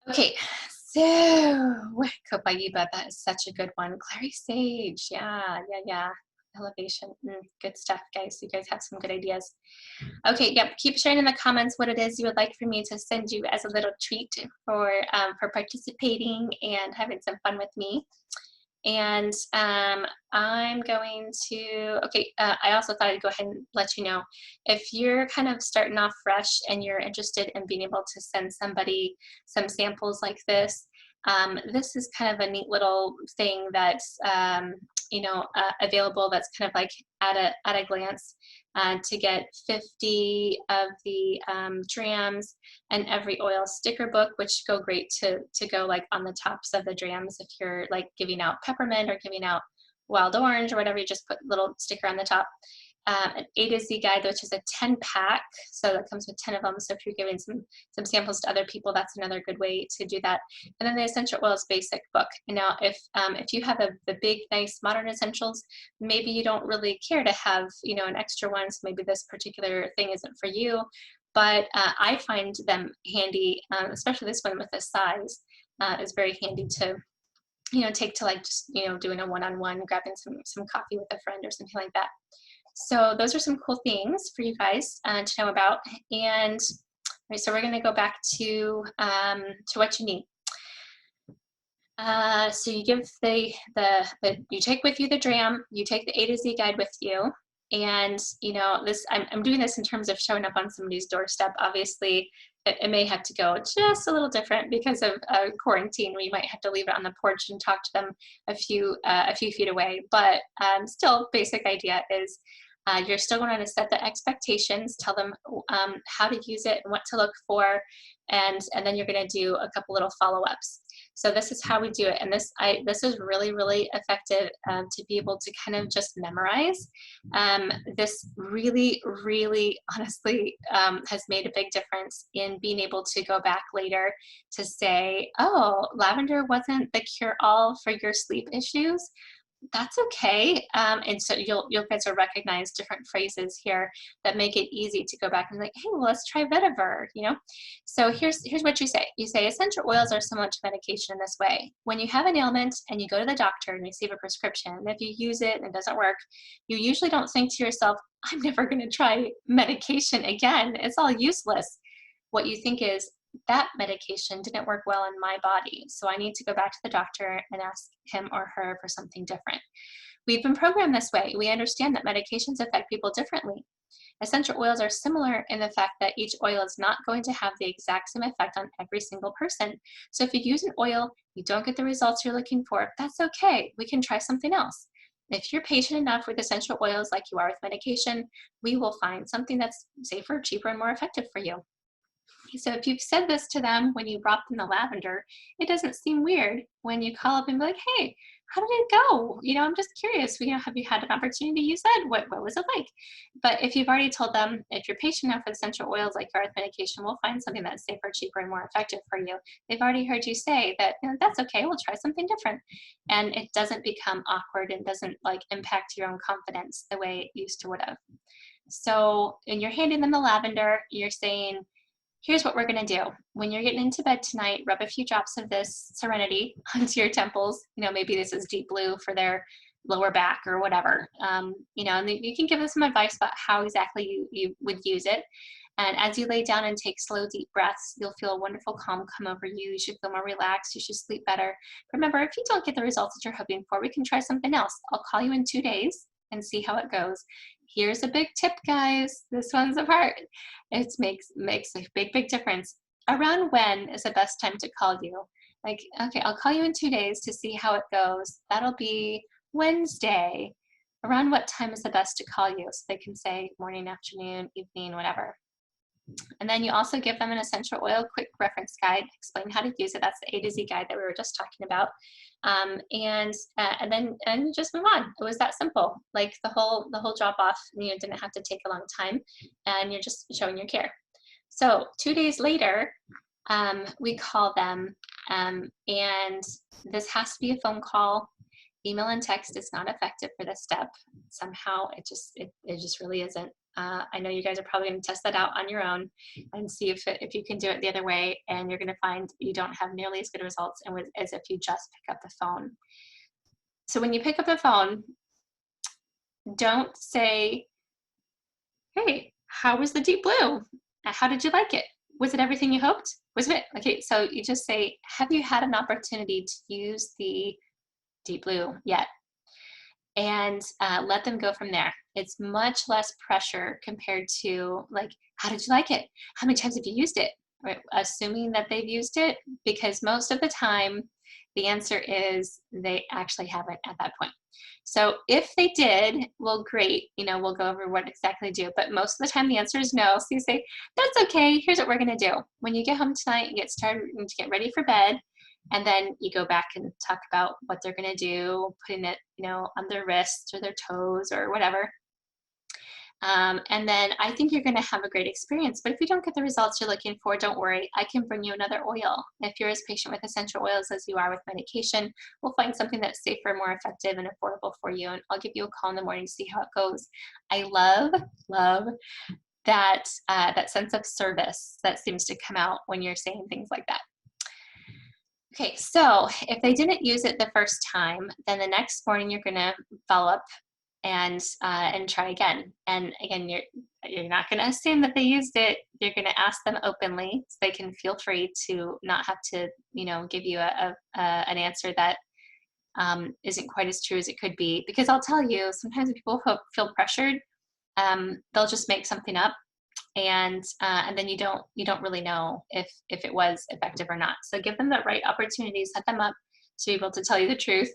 Okay, so Copaiba, that is such a good one. Clary sage, yeah. Elevation, good stuff, guys. You guys have some good ideas. Okay, yep, keep sharing in the comments what it is you would like for me to send you as a little treat for participating and having some fun with me. And I'm going to, okay, I also thought I'd go ahead and let you know, if you're kind of starting off fresh and you're interested in being able to send somebody some samples like this, this is kind of a neat little thing that's, you know, available, that's kind of like at a glance, to get 50 of the drams and every oil sticker book, which go great to go like on the tops of the drams if you're like giving out peppermint or giving out wild orange or whatever. You just put a little sticker on the top. An A to Z guide, which is a 10-pack, so that comes with 10 of them. So if you're giving some samples to other people, that's another good way to do that. And then the Essential Oils Basic book. And now, if you have the big, nice Modern Essentials, maybe you don't really care to have, you know, an extra one. So maybe this particular thing isn't for you. But I find them handy, especially this one with this size is very handy to, you know, take to like just, you know, doing a one-on-one, grabbing some coffee with a friend or something like that. So those are some cool things for you guys to know about. And right, so we're going to go back to what you need. So you give you take with you the dram, you take the A to Z guide with you, and you know this. I'm doing this in terms of showing up on somebody's doorstep. Obviously, it may have to go just a little different because of quarantine. We might have to leave it on the porch and talk to them a few feet away. But still, basic idea is you're still going to set the expectations, tell them how to use it and what to look for, and then you're going to do a couple little follow-ups. So this is how we do it, and this is really, really effective to be able to kind of just memorize. This really, really honestly has made a big difference in being able to go back later to say, oh, lavender wasn't the cure-all for your sleep issues. That's okay. And so you'll get to recognize different phrases here that make it easy to go back and like, hey, well, let's try vetiver, you know? So here's what you say. You say essential oils are similar to medication in this way. When you have an ailment and you go to the doctor and receive a prescription, and if you use it and it doesn't work, you usually don't think to yourself, I'm never going to try medication again. It's all useless. What you think is, that medication didn't work well in my body, so I need to go back to the doctor and ask him or her for something different. We've been programmed this way. We understand that medications affect people differently. Essential oils are similar in the fact that each oil is not going to have the exact same effect on every single person. So if you use an oil, you don't get the results you're looking for, that's okay. We can try something else. If you're patient enough with essential oils like you are with medication, we will find something that's safer, cheaper, and more effective for you. So if you've said this to them when you brought them the lavender, it doesn't seem weird when you call up and be like, hey, how did it go? I'm just curious. Have you had an opportunity to use it? What was it like? But if you've already told them, if you're patient enough with essential oils like your medication, we'll find something that's safer, cheaper, and more effective for you. They've already heard you say that, that's okay. We'll try something different, and it doesn't become awkward and doesn't like impact your own confidence the way it used to would have. So, and you're handing them the lavender. You're saying, here's what we're going to do. When you're getting into bed tonight, rub a few drops of this Serenity onto your temples. Maybe this is deep blue for their lower back or whatever. And you can give them some advice about how exactly you would use it. And as you lay down and take slow, deep breaths, you'll feel a wonderful calm come over you. You should feel more relaxed. You should sleep better. Remember, if you don't get the results that you're hoping for, we can try something else. I'll call you in 2 days and see how it goes. Here's a big tip, guys. This one's a part. It makes a big difference. Around when is the best time to call you? Like, okay, I'll call you in 2 days to see how it goes. That'll be Wednesday. Around what time is the best to call you? So they can say morning, afternoon, evening, whatever. And then you also give them an essential oil quick reference guide, explain how to use it. That's the A to Z guide that we were just talking about. And then you just move on. It was that simple. Like the whole drop off, didn't have to take a long time, and you're just showing your care. So 2 days later, we call them, and this has to be a phone call. Email and text is not effective for this step. Somehow it just really isn't. I know you guys are probably going to test that out on your own and see if you can do it the other way, and you're going to find you don't have nearly as good results as if you just pick up the phone. So when you pick up the phone, don't say, hey, how was the deep blue? How did you like it? Was it everything you hoped? Was it? Okay, so you just say, have you had an opportunity to use the deep blue yet? And let them go from there. It's much less pressure compared to like, how did you like it? How many times have you used it? Right? Assuming that they've used it, because most of the time the answer is they actually haven't at that point. So if they did, well, great, we'll go over what exactly to do. But most of the time the answer is no. So you say, that's okay. Here's what we're going to do. When you get home tonight, you get started to get ready for bed. And then you go back and talk about what they're going to do, putting it, on their wrists or their toes or whatever. And then I think you're going to have a great experience. But if you don't get the results you're looking for, don't worry. I can bring you another oil. If you're as patient with essential oils as you are with medication, we'll find something that's safer, more effective, and affordable for you. And I'll give you a call in the morning to see how it goes. I love that that sense of service that seems to come out when you're saying things like that. Okay, so if they didn't use it the first time, then the next morning you're going to follow up and try again. And again, you're not going to assume that they used it. You're going to ask them openly, so they can feel free to not have to, give you an answer that isn't quite as true as it could be. Because I'll tell you, sometimes when people feel pressured, they'll just make something up. And then you don't really know if it was effective or not. So give them the right opportunity, set them up to be able to tell you the truth.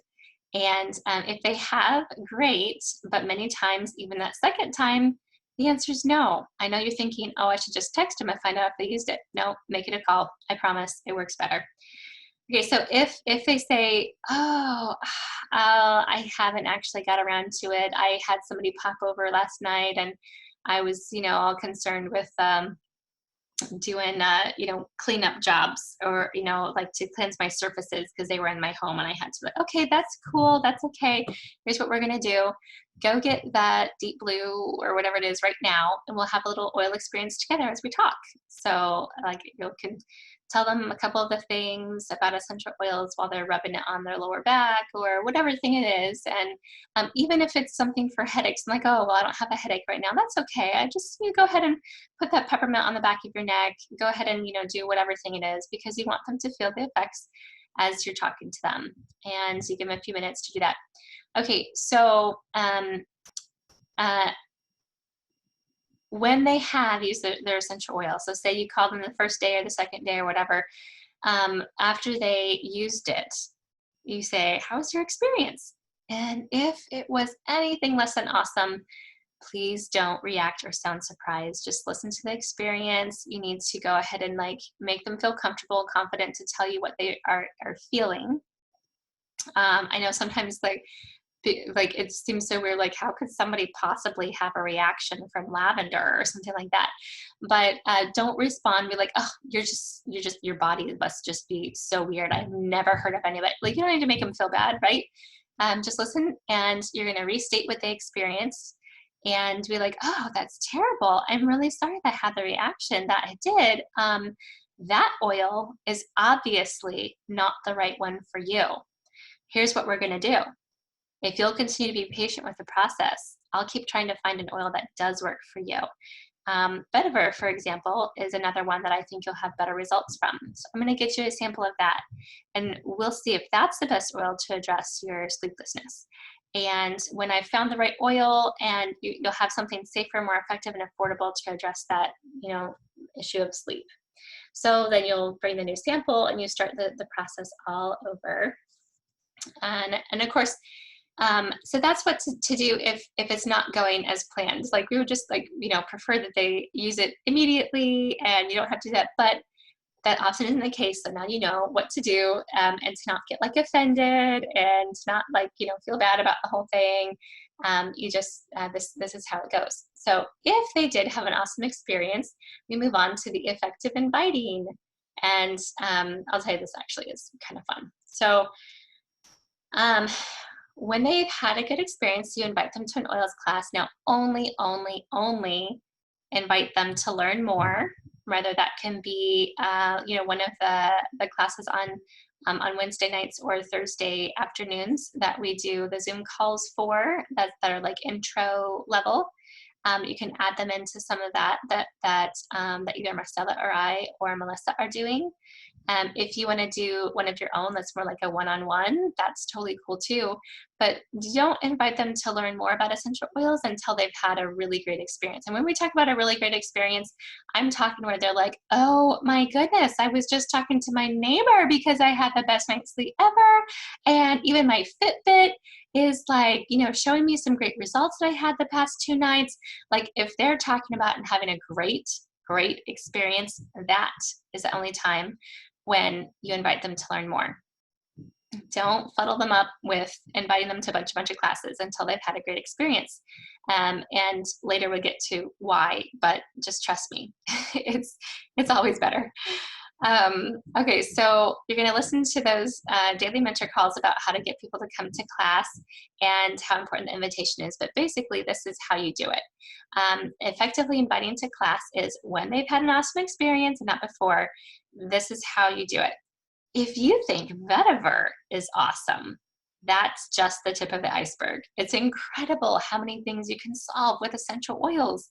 And if they have, great. But many times, even that second time, the answer is no. I know you're thinking, oh, I should just text them and find out if they used it. No, make it a call. I promise it works better. Okay, so if they say, oh, I haven't actually got around to it. I had somebody pop over last night and I was, all concerned with doing, cleanup jobs or, like to cleanse my surfaces because they were in my home and I had to, okay, that's cool. That's okay. Here's what we're going to do. Go get that deep blue or whatever it is right now, and we'll have a little oil experience together as we talk. So like you can tell them a couple of the things about essential oils while they're rubbing it on their lower back or whatever thing it is. And even if it's something for headaches, I'm like, oh, well, I don't have a headache right now. That's okay. I just, go ahead and put that peppermint on the back of your neck. Go ahead and, do whatever thing it is, because you want them to feel the effects as you're talking to them. And you give them a few minutes to do that. Okay, so when they have used their essential oil, so say you called them the first day or the second day or whatever, after they used it, you say, how was your experience? And if it was anything less than awesome, please don't react or sound surprised. Just listen to the experience. You need to go ahead and make them feel comfortable, confident to tell you what they are feeling. I know sometimes like it seems so weird, like how could somebody possibly have a reaction from lavender or something like that? But don't respond, be like, oh, you're just your body must just be so weird, I've never heard of anybody. Like, you don't need to make them feel bad, right? Just listen, and you're going to restate what they experienced and be like, oh, that's terrible, I'm really sorry that I had the reaction that I did. That oil is obviously not the right one for you. Here's what we're going to do. If you'll continue to be patient with the process, I'll keep trying to find an oil that does work for you. Vetiver, for example, is another one that I think you'll have better results from. So I'm going to get you a sample of that, and we'll see if that's the best oil to address your sleeplessness. And when I've found the right oil, and you'll have something safer, more effective, and affordable to address that, issue of sleep. So then you'll bring the new sample and you start the process all over. And of course, so that's what to do if it's not going as planned. Like, we would just prefer that they use it immediately and you don't have to do that, but that often isn't the case. So now you know what to do, and to not get like offended and to not feel bad about the whole thing. You just, this is how it goes. So if they did have an awesome experience, we move on to the effective inviting. And I'll tell you, this actually is kind of fun. So when they've had a good experience, you invite them to an oils class. Now, only invite them to learn more. Whether that can be, one of the classes on Wednesday nights or Thursday afternoons that we do the Zoom calls for, that are like intro level. You can add them into some of that either Marcella or I or Melissa are doing. If you want to do one of your own that's more like a one-on-one, that's totally cool too. But don't invite them to learn more about essential oils until they've had a really great experience. And when we talk about a really great experience, I'm talking where they're like, oh my goodness, I was just talking to my neighbor because I had the best night's sleep ever. And even my Fitbit is showing me some great results that I had the past 2 nights. Like, if they're talking about and having a great experience, that is the only time when you invite them to learn more. Don't fuddle them up with inviting them to a bunch of classes until they've had a great experience. And later we'll get to why, but just trust me, it's always better. Okay, so you're going to listen to those daily mentor calls about how to get people to come to class and how important the invitation is. But basically, this is how you do it. Effectively inviting to class is when they've had an awesome experience and not before. This is how you do it. If you think vetiver is awesome, that's just the tip of the iceberg. It's incredible how many things you can solve with essential oils,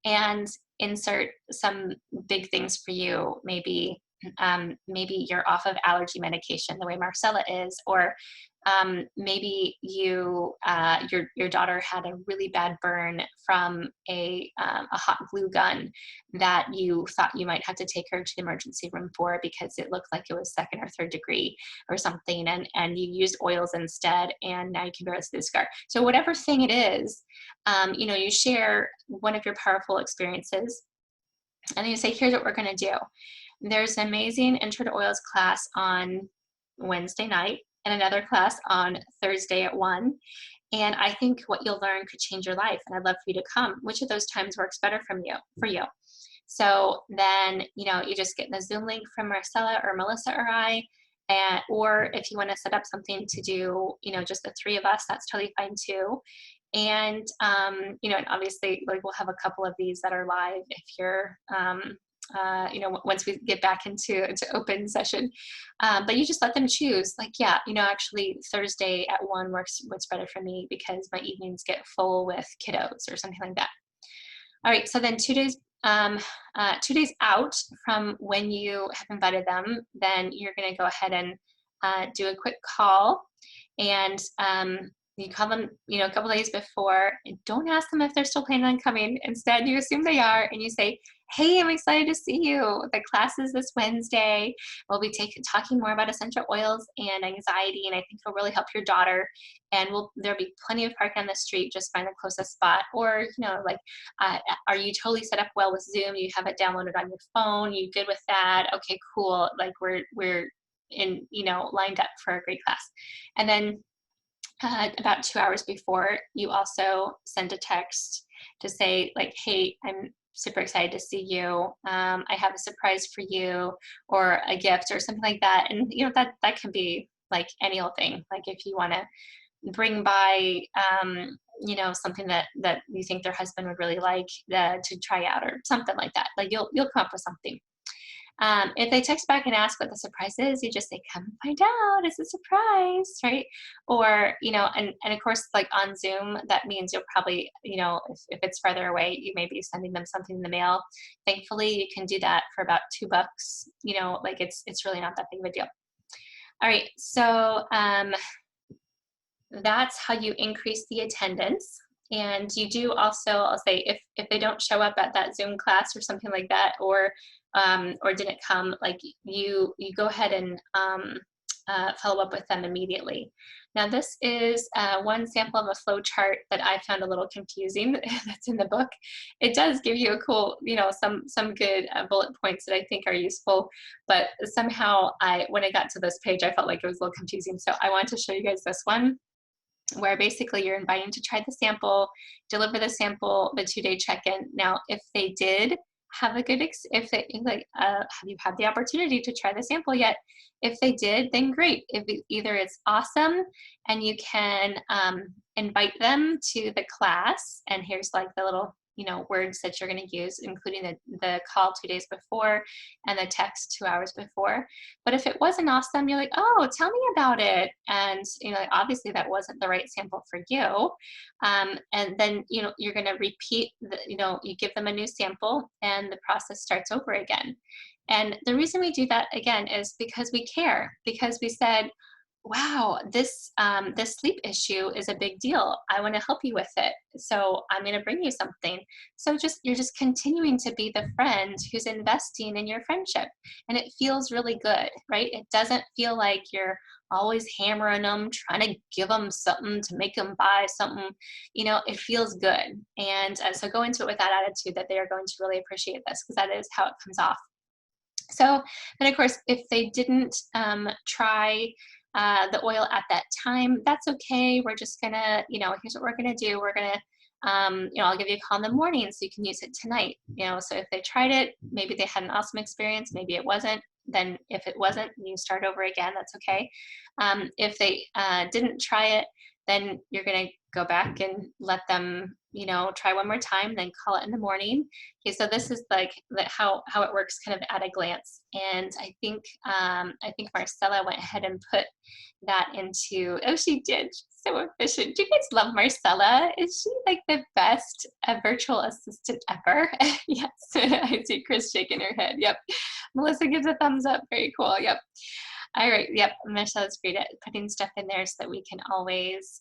and insert some big things for you. Maybe you're off of allergy medication the way Marcella is, or maybe your daughter had a really bad burn from a hot glue gun that you thought you might have to take her to the emergency room for because it looked like it was 2nd or 3rd degree or something, and you used oils instead, and now you can barely see the scar. So whatever thing it is, you share one of your powerful experiences, and then you say, here's what we're going to do. There's an amazing Intro to Oils class on Wednesday night and another class on Thursday at 1. And I think what you'll learn could change your life, and I'd love for you to come. Which of those times works better for you? So then, you just get the Zoom link from Marcella or Melissa or I, or if you want to set up something to do, just the 3 of us, that's totally fine too. And, and obviously, we'll have a couple of these that are live if you're, once we get back into open session. But you just let them choose, actually Thursday at 1 works better for me because my evenings get full with kiddos or something like that. All right, so then 2 days out from when you have invited them, then you're going to go ahead and do a quick call, and you call them, a couple days before, and don't ask them if they're still planning on coming. Instead, you assume they are, and you say, hey, I'm excited to see you. The class is this Wednesday. We'll be talking more about essential oils and anxiety, and I think it'll really help your daughter. And there'll be plenty of parking on the street. Just find the closest spot. Or, are you totally set up well with Zoom? You have it downloaded on your phone? You good with that? Okay, cool. We're lined up for a great class. And then about 2 hours before, you also send a text to say like, hey, I'm super excited to see you. I have a surprise for you, or a gift or something like that. And that can be like any old thing. Like if you want to bring by something that you think their husband would really like to try out, or something like that. Like you'll come up with something. If they text back and ask what the surprise is, you just say, come and find out, it's a surprise, right? Or, and of course, like on Zoom, that means you'll probably, if it's farther away, you may be sending them something in the mail. Thankfully, you can do that for about $2. Like it's really not that big of a deal. All right, so that's how you increase the attendance. And you do also, I'll say, if they don't show up at that Zoom class or something like that, or didn't come, like you go ahead and follow up with them immediately. Now this is one sample of a flow chart that I found a little confusing that's in the book. It does give you a cool, some good bullet points that I think are useful, but somehow when I got to this page, I felt like it was a little confusing. So I wanted to show you guys this one, where basically you're inviting to try the sample, deliver the sample, the 2-day check-in. Now, if they did have a good, have you had the opportunity to try the sample yet? If they did, then great. If either it's awesome and you can invite them to the class, and here's like the little words that you're going to use, including the call 2 days before and the text 2 hours before. But if it wasn't awesome, you're like, oh, tell me about it. And, obviously that wasn't the right sample for you. And then, you're going to repeat, you give them a new sample and the process starts over again. And the reason we do that again is because we care, because we said, wow, this sleep issue is a big deal. I want to help you with it. So I'm going to bring you something. So you're just continuing to be the friend who's investing in your friendship. And it feels really good, right? It doesn't feel like you're always hammering them, trying to give them something to make them buy something. It feels good. And so go into it with that attitude that they are going to really appreciate this, because that is how it comes off. So then, of course, if they didn't try the oil at that time, that's okay. We're just gonna, here's what we're gonna do. We're gonna, I'll give you a call in the morning so you can use it tonight. So if they tried it, maybe they had an awesome experience, maybe it wasn't. Then if it wasn't, you start over again, that's okay. If they didn't try it, then you're gonna go back and let them, try one more time, then call it in the morning. Okay, so this is like how it works kind of at a glance. And I think Marcella went ahead and put that into, oh, she did. She's so efficient. Do you guys love Marcella? Is she like the best virtual assistant ever? Yes, I see Chris shaking her head. Yep. Melissa gives a thumbs up. Very cool. Yep. All right. Yep. Michelle's great at putting stuff in there so that we can always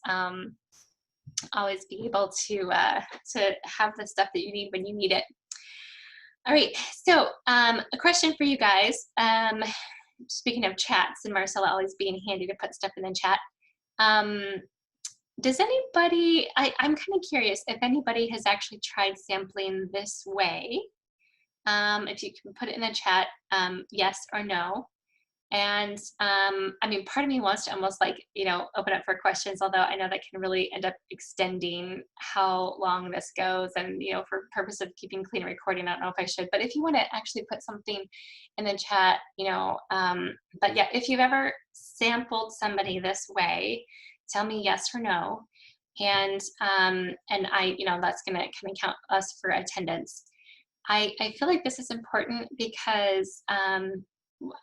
be able to have the stuff that you need when you need it. All right. So a question for you guys. Speaking of chats and Marcella always being handy to put stuff in the chat. Does anybody, I'm kind of curious if anybody has actually tried sampling this way. If you can put it in the chat, yes or no. And part of me wants to almost like, open up for questions, although I know that can really end up extending how long this goes. And, for purpose of keeping clean recording, I don't know if I should, but if you want to actually put something in the chat, but yeah, if you've ever sampled somebody this way, tell me yes or no. And that's going to kind of count us for attendance. I feel like this is important because,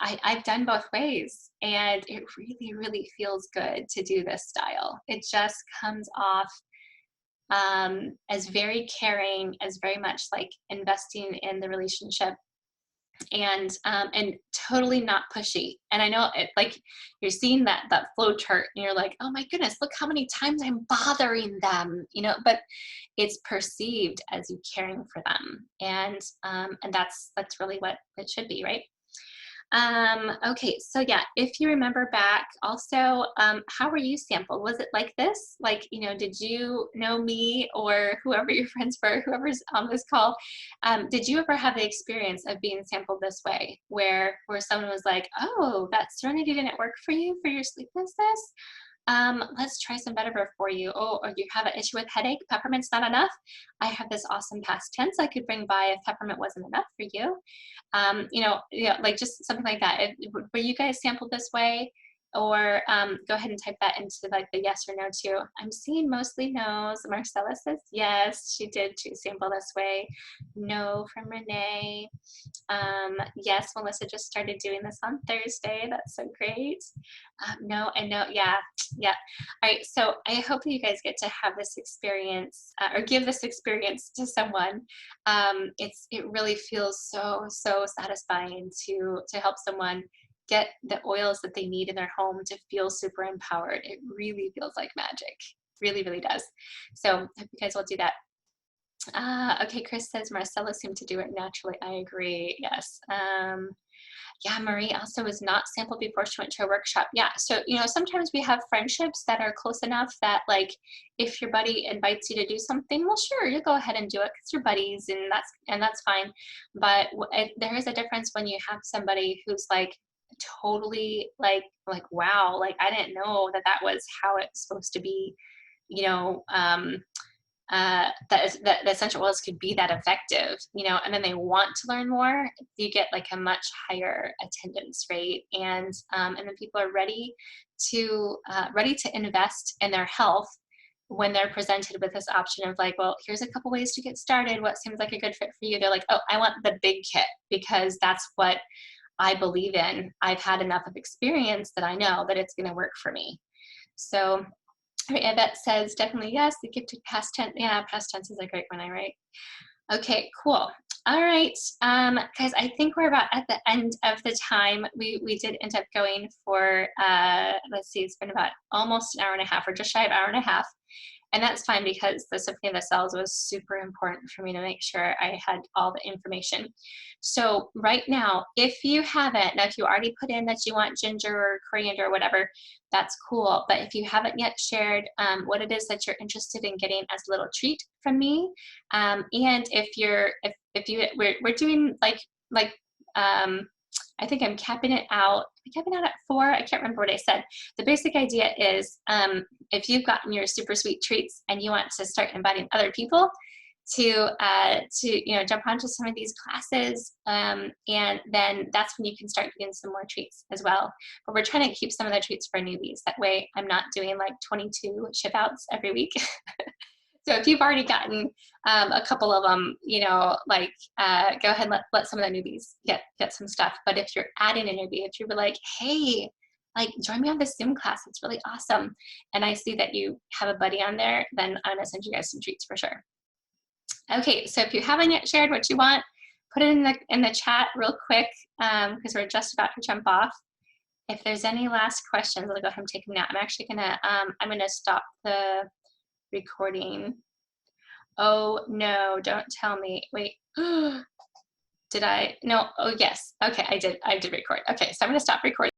I've done both ways, and it really, really feels good to do this style. It just comes off as very caring, as very much like investing in the relationship, and totally not pushy. And I know it, like you're seeing that flow chart, and you're like, oh my goodness, look how many times I'm bothering them, but it's perceived as you caring for them, and that's really what it should be, right? Okay, so yeah, if you remember back, also, how were you sampled? Was it like this? Like, did you know me or whoever your friends were, whoever's on this call? Did you ever have the experience of being sampled this way, where someone was like, "Oh, that Serenity didn't work for you for your sleeplessness? Let's try some Vetiver for you. Oh, or you have an issue with headache? Peppermint's not enough? I have this awesome past tense I could bring by if peppermint wasn't enough for you." Like just something like that. Were you guys sampled this way? Or go ahead and type that into like the yes or no too. I'm seeing mostly no's. Marcella says yes, she did too sample this way. No from Renee. Yes, Melissa just started doing this on Thursday. That's so great. No and no, yeah, yeah. All right, so I hope that you guys get to have this experience or give this experience to someone. It really feels so satisfying to help someone get the oils that they need in their home to feel super empowered. It really feels like magic. Really does. So I hope you guys will do that. Okay, Chris says Marcella seemed to do it naturally. I agree. Yes. Yeah, Marie also was not sampled before she went to a workshop. Yeah, so sometimes we have friendships that are close enough that like if your buddy invites you to do something, well, sure, you go ahead and do it because you're buddies, and that's fine. But there is a difference when you have somebody who's like totally like wow, like I didn't know that was how it's supposed to be. You know, that the essential oils could be that effective, and then they want to learn more, you get like a much higher attendance rate, and then people are ready to invest in their health when they're presented with this option of like, well, here's a couple ways to get started. What seems like a good fit for you? They're like, oh, I want the big kit because that's what I believe in. I've had enough of experience that I know that it's going to work for me. So Yvette says definitely yes. The gifted past tense. Yeah, past tense is a great one, I write. Okay, cool. All right, guys, I think we're about at the end of the time. We did end up going for, let's see, it's been about almost an hour and a half, or just shy of an hour and a half. And that's fine because the Symphony of the Cells was super important for me to make sure I had all the information. So right now, if you haven't, now if you already put in that you want ginger or coriander or whatever, that's cool. But if you haven't yet shared what it is that you're interested in getting as a little treat from me, and we're doing I think I'm capping it out. I'm capping out at 4. I can't remember what I said. The basic idea is if you've gotten your super sweet treats and you want to start inviting other people to jump onto some of these classes, and then that's when you can start getting some more treats as well. But we're trying to keep some of the treats for newbies. That way I'm not doing like 22 ship outs every week. So if you've already gotten a couple of them, go ahead and let some of the newbies get some stuff. But if you're adding a newbie, if you're like, hey, like join me on this Zoom class, it's really awesome, and I see that you have a buddy on there, then I'm gonna send you guys some treats for sure. Okay, so if you haven't yet shared what you want, put it in the chat real quick because we're just about to jump off. If there's any last questions, I'll go ahead and take them now. I'm actually gonna stop the recording. Oh no, don't tell me. Wait. Did I? No. Oh yes. Okay, I did record. Okay, so I'm going to stop recording.